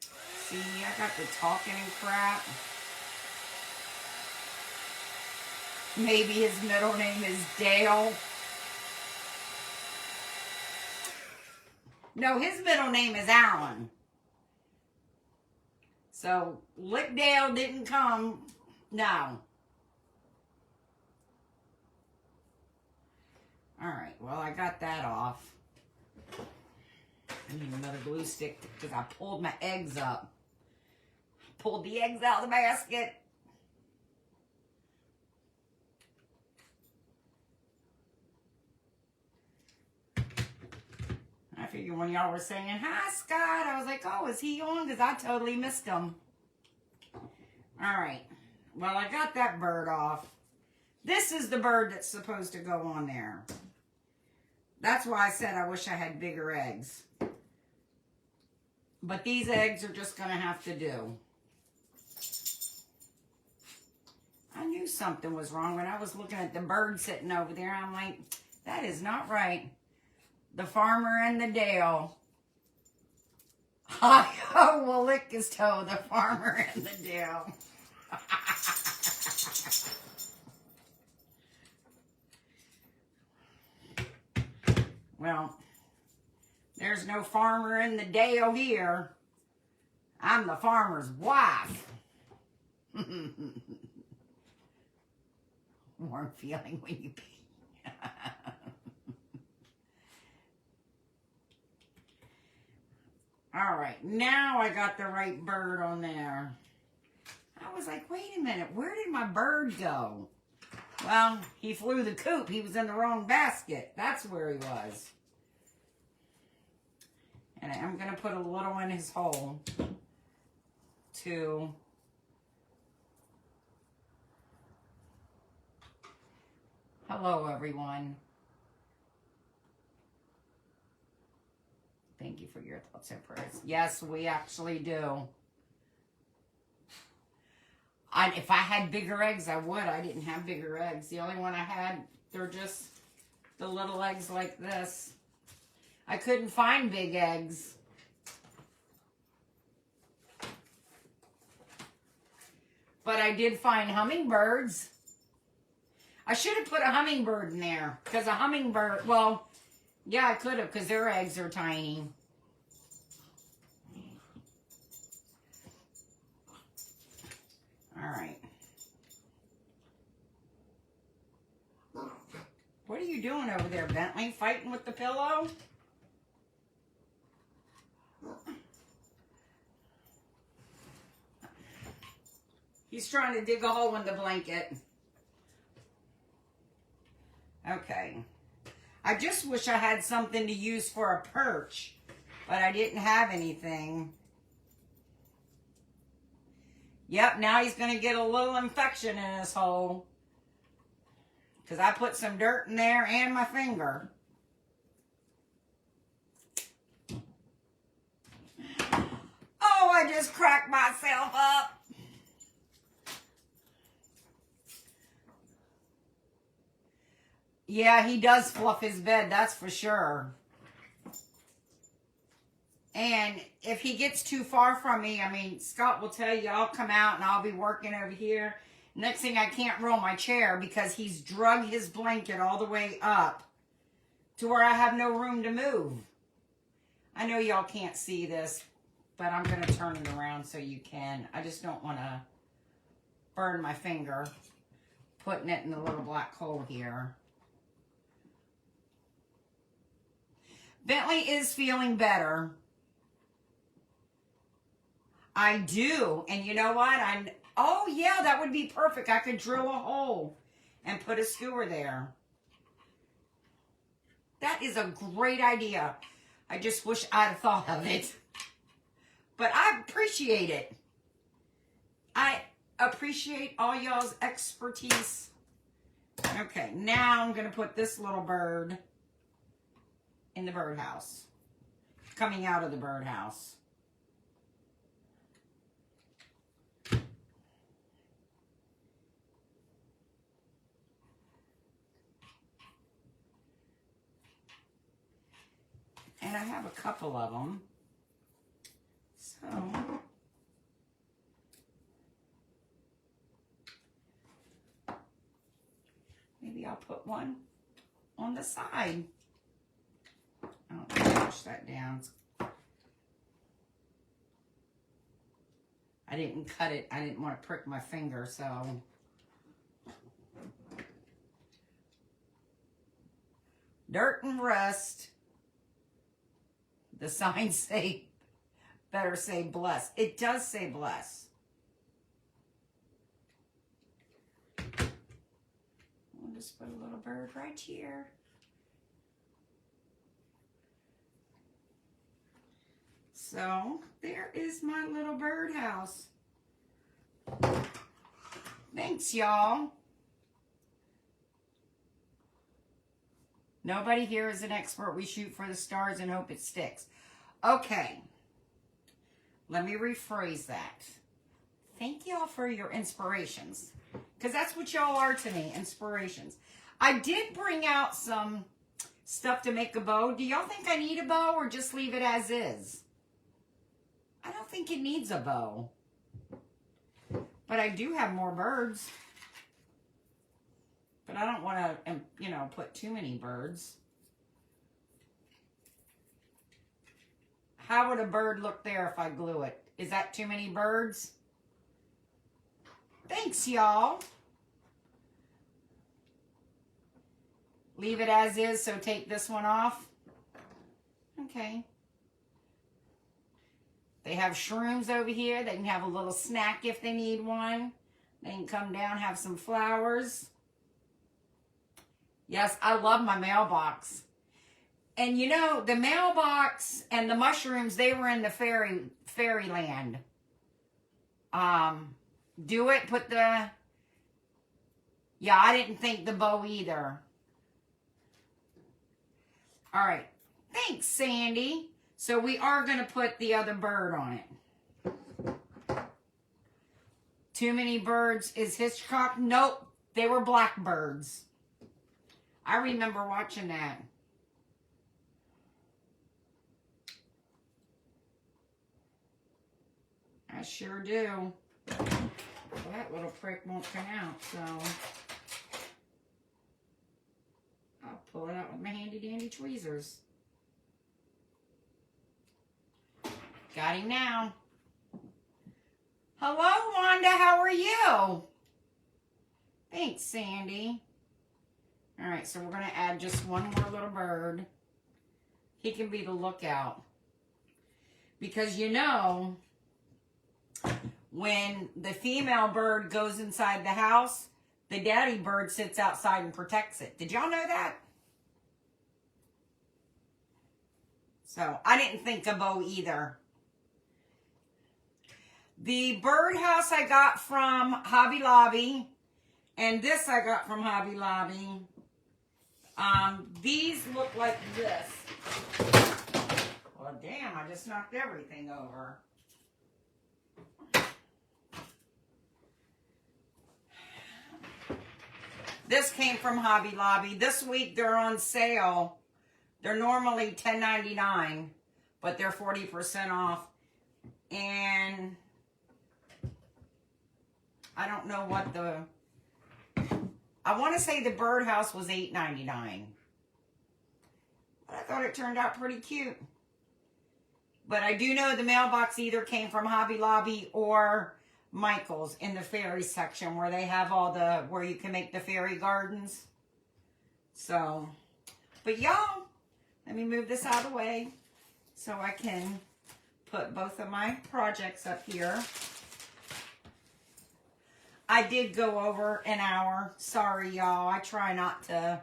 See, I got the talking and crap. Maybe his middle name is Dale. No, his middle name is Alan. So, Lickdale didn't come. No. Alright, well, I got that off. I need another glue stick because I pulled my eggs up. Pulled the eggs out of the basket. I figured when y'all were saying, hi, Scott, I was like, oh, is he on? Because I totally missed him. All right. Well, I got that bird off. This is the bird that's supposed to go on there. That's why I said I wish I had bigger eggs. But these eggs are just going to have to do. I knew something was wrong when I was looking at the bird sitting over there. I'm like, that is not right. The farmer and the Dale. I will lick his toe, the farmer and the Dale. Well, there's no farmer in the Dale here. I'm the farmer's wife. Warm feeling when you pee. All right, now I got the right bird on there. I was like, wait a minute, where did my bird go? Well, he flew the coop. He was in the wrong basket. That's where he was. And I'm going to put a little in his hole too. Hello, everyone. Thank you for your thoughts and prayers. Yes, we actually do. If I had bigger eggs, I would. I didn't have bigger eggs. The only one I had, they're just the little eggs like this. I couldn't find big eggs. But I did find hummingbirds. I should have put a hummingbird in there. Because a hummingbird, well, yeah, I could have because their eggs are tiny. All right. What are you doing over there, Bentley? Fighting with the pillow? He's trying to dig a hole in the blanket. Okay. I just wish I had something to use for a perch, but I didn't have anything. Yep, now he's going to get a little infection in his hole. because I put some dirt in there and my finger. Oh, I just cracked myself up. Yeah, he does fluff his bed, that's for sure. And if he gets too far from me, I mean, Scott will tell you, I'll come out and I'll be working over here. Next thing, I can't roll my chair because he's drug his blanket all the way up to where I have no room to move. I know y'all can't see this, but I'm going to turn it around so you can. I just don't want to burn my finger putting it in the little black hole here. Bentley is feeling better. I do. And you know what? Oh, yeah, that would be perfect. I could drill a hole and put a skewer there. That is a great idea. I just wish I'd have thought of it. But I appreciate it. I appreciate all y'all's expertise. Okay, now I'm going to put this little bird in the birdhouse. Coming out of the birdhouse. And I have a couple of them. So, maybe I'll put one on the side. I'll push that down. I didn't cut it. I didn't want to prick my finger, so. Dirt and rust. The signs say, better say bless. It does say bless. We'll just put a little bird right here. So, there is my little birdhouse. Thanks, y'all. Nobody here is an expert. We shoot for the stars and hope it sticks. Okay. Let me rephrase that. Thank y'all for your inspirations. Because that's what y'all are to me, inspirations. I did bring out some stuff to make a bow. Do y'all think I need a bow or just leave it as is? I don't think it needs a bow. But I do have more birds. But I don't want to, you know, put too many birds. How would a bird look there if I glue it? Is that too many birds? Thanks, y'all. Leave it as is, so take this one off. Okay. They have shrooms over here. They can have a little snack if they need one. They can come down, have some flowers. Yes, I love my mailbox. And you know, the mailbox and the mushrooms, they were in the fairyland. Do it, put the... Yeah, I didn't think the bow either. All right. Thanks, Sandy. So we are going to put the other bird on it. Too many birds is Hitchcock? Nope. They were blackbirds. I remember watching that. I sure do. Well, that little prick won't come out, so I'll pull it out with my handy dandy tweezers. Got him now. Hello, Wanda. How are you? Thanks, Sandy. All right, so we're going to add just one more little bird. He can be the lookout. Because you know, when the female bird goes inside the house, the daddy bird sits outside and protects it. Did y'all know that? So, I didn't think a bow either. The birdhouse I got from Hobby Lobby, And this I got from Hobby Lobby. These look like this. Well, damn, I just knocked everything over. This came from Hobby Lobby. This week they're on sale. They're normally $10.99, but they're 40% off. And I don't know what I want to say the Birdhouse was $8.99. But I thought it turned out pretty cute. But I do know the mailbox either came from Hobby Lobby or Michael's in the fairy section where they have all where you can make the fairy gardens. So, but y'all, let me move this out of the way so I can put both of my projects up here. I did go over an hour. Sorry, y'all. I try not to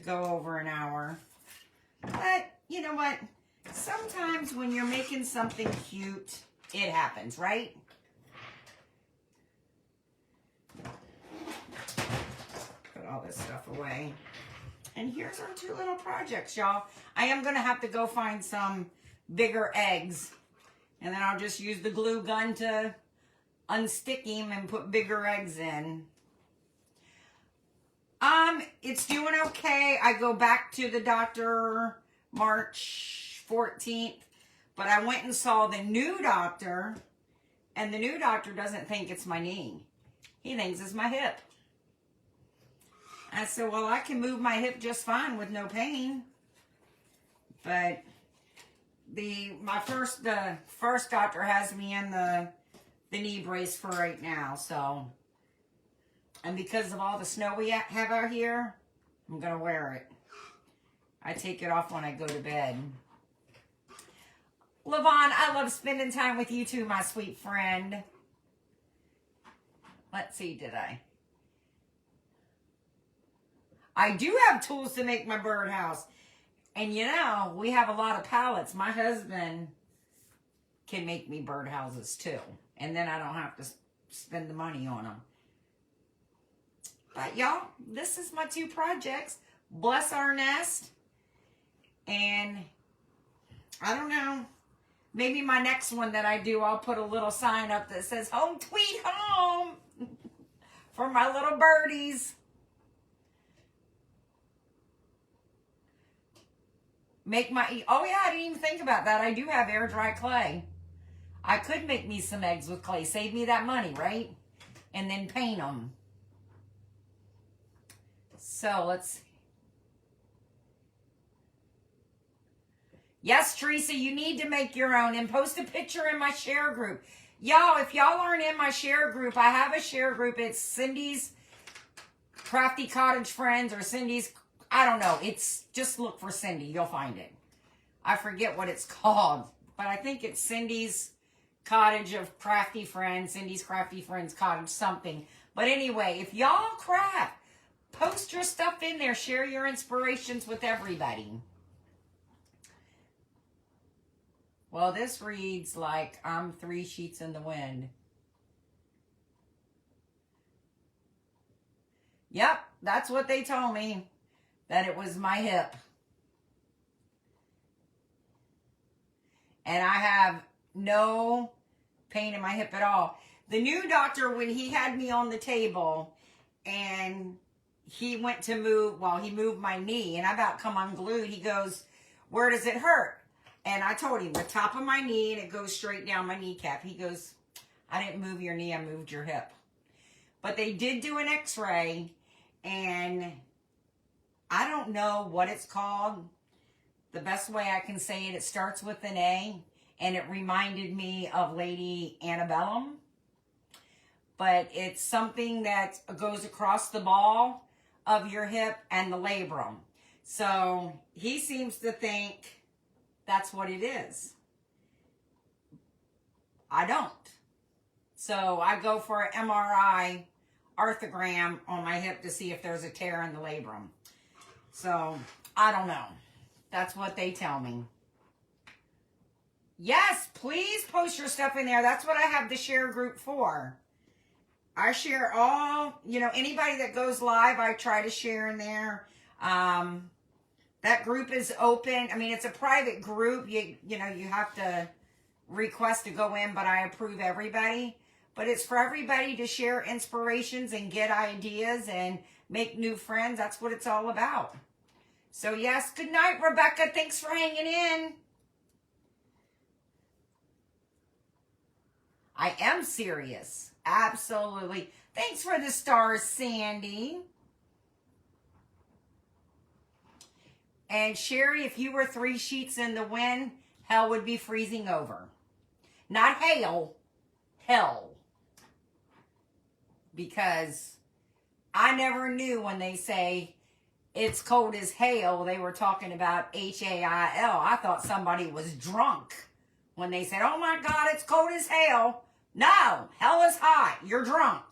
go over an hour. But, you know what? Sometimes when you're making something cute, it happens, right? Put all this stuff away. And here's our two little projects, y'all. I am going to have to go find some bigger eggs. And then I'll just use the glue gun to unstick him and put bigger eggs in. It's doing okay. I go back to the doctor March 14th. But I went and saw the new doctor. And the new doctor doesn't think it's my knee. He thinks it's my hip. I said, well, I can move my hip just fine with no pain. But the first doctor has me in the knee brace for right now. So, and because of all the snow we have out here, I'm going to wear it. I take it off when I go to bed. Levon, I love spending time with you too, my sweet friend. Let's see, did I do have tools to make my birdhouse. And you know, we have a lot of pallets. My husband can make me birdhouses too. And then I don't have to spend the money on them. But y'all, this is my two projects. Bless our nest. And I don't know. Maybe my next one that I do, I'll put a little sign up that says, home sweet home. For my little birdies. Oh yeah, I didn't even think about that. I do have air dry clay. I could make me some eggs with clay. Save me that money, right? And then paint them. So let's see. Yes, Teresa, you need to make your own and post a picture in my share group. Y'all, if y'all aren't in my share group, I have a share group. It's Cindy's Crafty Cottage Friends or Cindy's, I don't know. It's just look for Cindy. You'll find it. I forget what it's called, but I think it's Cindy's Cottage of Crafty Friends, Cindy's Crafty Friends Cottage something. But anyway, if y'all craft, post your stuff in there. Share your inspirations with everybody. Well, this reads like I'm 3 sheets in the wind. Yep, that's what they told me. That it was my hip. And I have no pain in my hip at all. The new doctor, when he had me on the table and he went to move, well, he moved my knee and I about come unglued. He goes, where does it hurt? And I told him the top of my knee and it goes straight down my kneecap. He goes, I didn't move your knee, I moved your hip. But they did do an x-ray and I don't know what it's called. The best way I can say it, it starts with an A, and it reminded me of Lady Antebellum. But it's something that goes across the ball of your hip and the labrum. So he seems to think that's what it is. I don't. So I go for an MRI arthrogram on my hip to see if there's a tear in the labrum. So, I don't know. That's what they tell me. Yes, please post your stuff in there. That's what I have the share group for. I share all, anybody that goes live, I try to share in there. That group is open. I mean, it's a private group. You have to request to go in, but I approve everybody. But it's for everybody to share inspirations and get ideas and make new friends. That's what it's all about. So yes, good night, Rebecca. Thanks for hanging in. I am serious. Absolutely. Thanks for the stars, Sandy. And Sherry, if you were 3 sheets in the wind, hell would be freezing over. Not hail, hell. Because I never knew when they say it's cold as hail, they were talking about H-A-I-L. I thought somebody was drunk when they said, oh my God, it's cold as hail. No, hell is hot. You're drunk.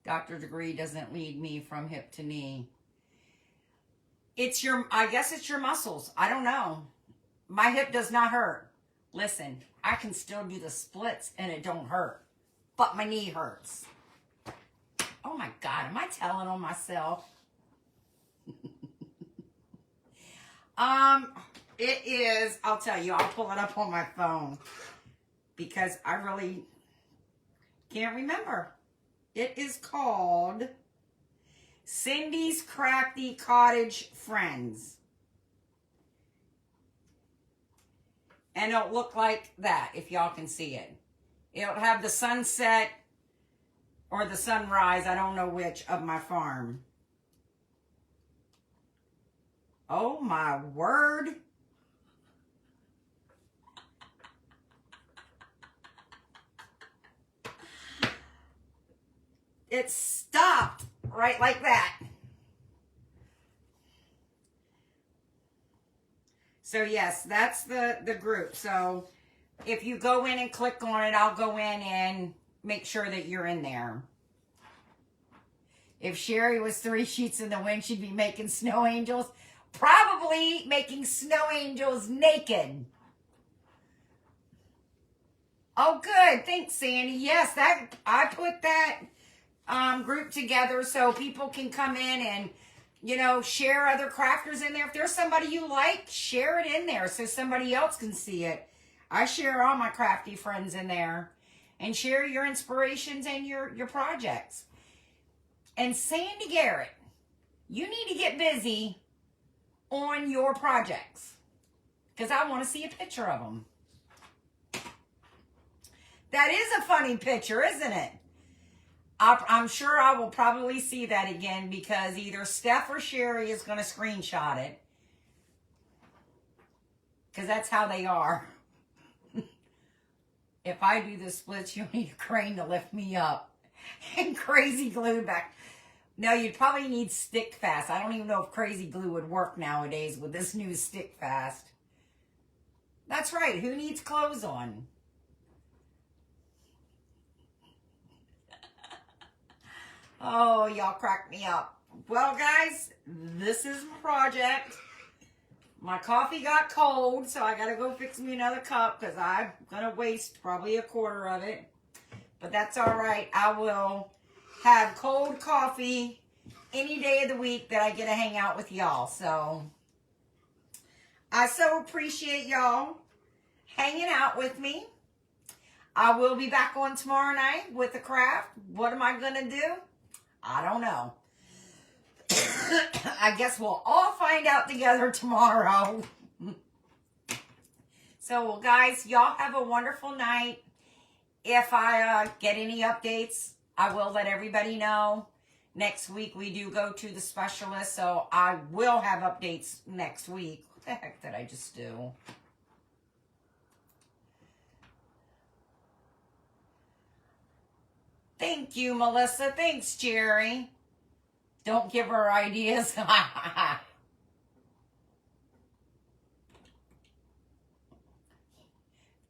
Doctor's degree doesn't lead me from hip to knee. I guess it's your muscles. I don't know. My hip does not hurt. Listen, I can still do the splits and it don't hurt. But my knee hurts. Oh my God, am I telling on myself? It is, I'll tell you, I'll pull it up on my phone because I really can't remember. It is called Cindy's Crafty Cottage Friends. And it'll look like that if y'all can see it. It'll have the sunset or the sunrise, I don't know which, of my farm. Oh my word. It stopped right like that. So yes, that's the group. So if you go in and click on it, I'll go in and make sure that you're in there. If Sherry was 3 sheets in the wind, she'd be making snow angels. Probably making snow angels naked. Oh, good. Thanks, Sandy. Yes, I put that group together so people can come in and, share other crafters in there. If there's somebody you like, share it in there so somebody else can see it. I share all my crafty friends in there and share your inspirations and your projects. And Sandy Garrett, you need to get busy on your projects because I want to see a picture of them. That is a funny picture, isn't it? I'm sure I will probably see that again because either Steph or Sherry is going to screenshot it. Because that's how they are. If I do the splits, you'll need a crane to lift me up. And crazy glue back. No, you'd probably need stick fast. I don't even know if crazy glue would work nowadays with this new stick fast. That's right. Who needs clothes on? Oh, y'all crack me up. Well, guys, this is my project. My coffee got cold, so I got to go fix me another cup because I'm going to waste probably a quarter of it. But that's all right. I will have cold coffee any day of the week that I get to hang out with y'all. So I so appreciate y'all hanging out with me. I will be back on tomorrow night with the craft. What am I going to do? I don't know. I guess we'll all find out together tomorrow. So, well, guys, y'all have a wonderful night. If I get any updates, I will let everybody know. Next week, we do go to the specialist, so I will have updates next week. What the heck did I just do? Thank you, Melissa. Thanks, Jerry. Don't give her ideas.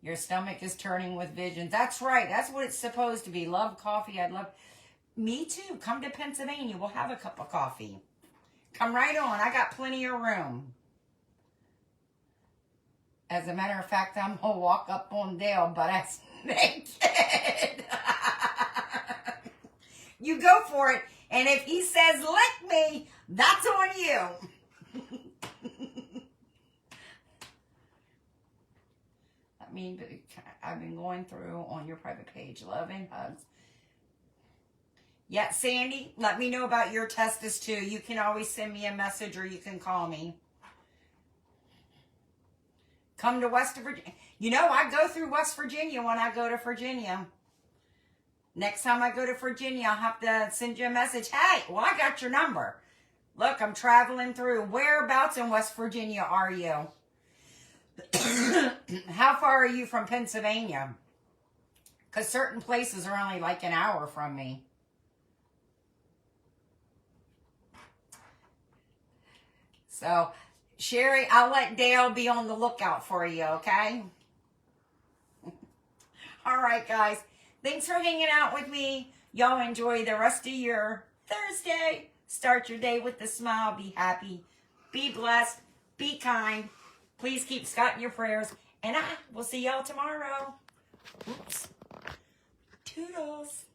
Your stomach is turning with visions. That's right. That's what it's supposed to be. Love coffee. I'd love... Me too. Come to Pennsylvania. We'll have a cup of coffee. Come right on. I got plenty of room. As a matter of fact, I'm going to walk up on Dale, but that's naked. You go for it. And if he says, lick me, that's on you. I've been going through on your private page. Love and hugs. Yeah, Sandy, let me know about your testis too. You can always send me a message or you can call me. Come to West Virginia. You know, I go through West Virginia when I go to Virginia. Next time I go to Virginia, I'll have to send you a message. Hey, well, I got your number. Look, I'm traveling through. Whereabouts in West Virginia are you? How far are you from Pennsylvania? Because certain places are only like an hour from me. So, Sherry, I'll let Dale be on the lookout for you, okay? All right, guys. Thanks for hanging out with me. Y'all enjoy the rest of your Thursday. Start your day with a smile. Be happy. Be blessed. Be kind. Please keep Scott in your prayers. And I will see y'all tomorrow. Oops. Toodles.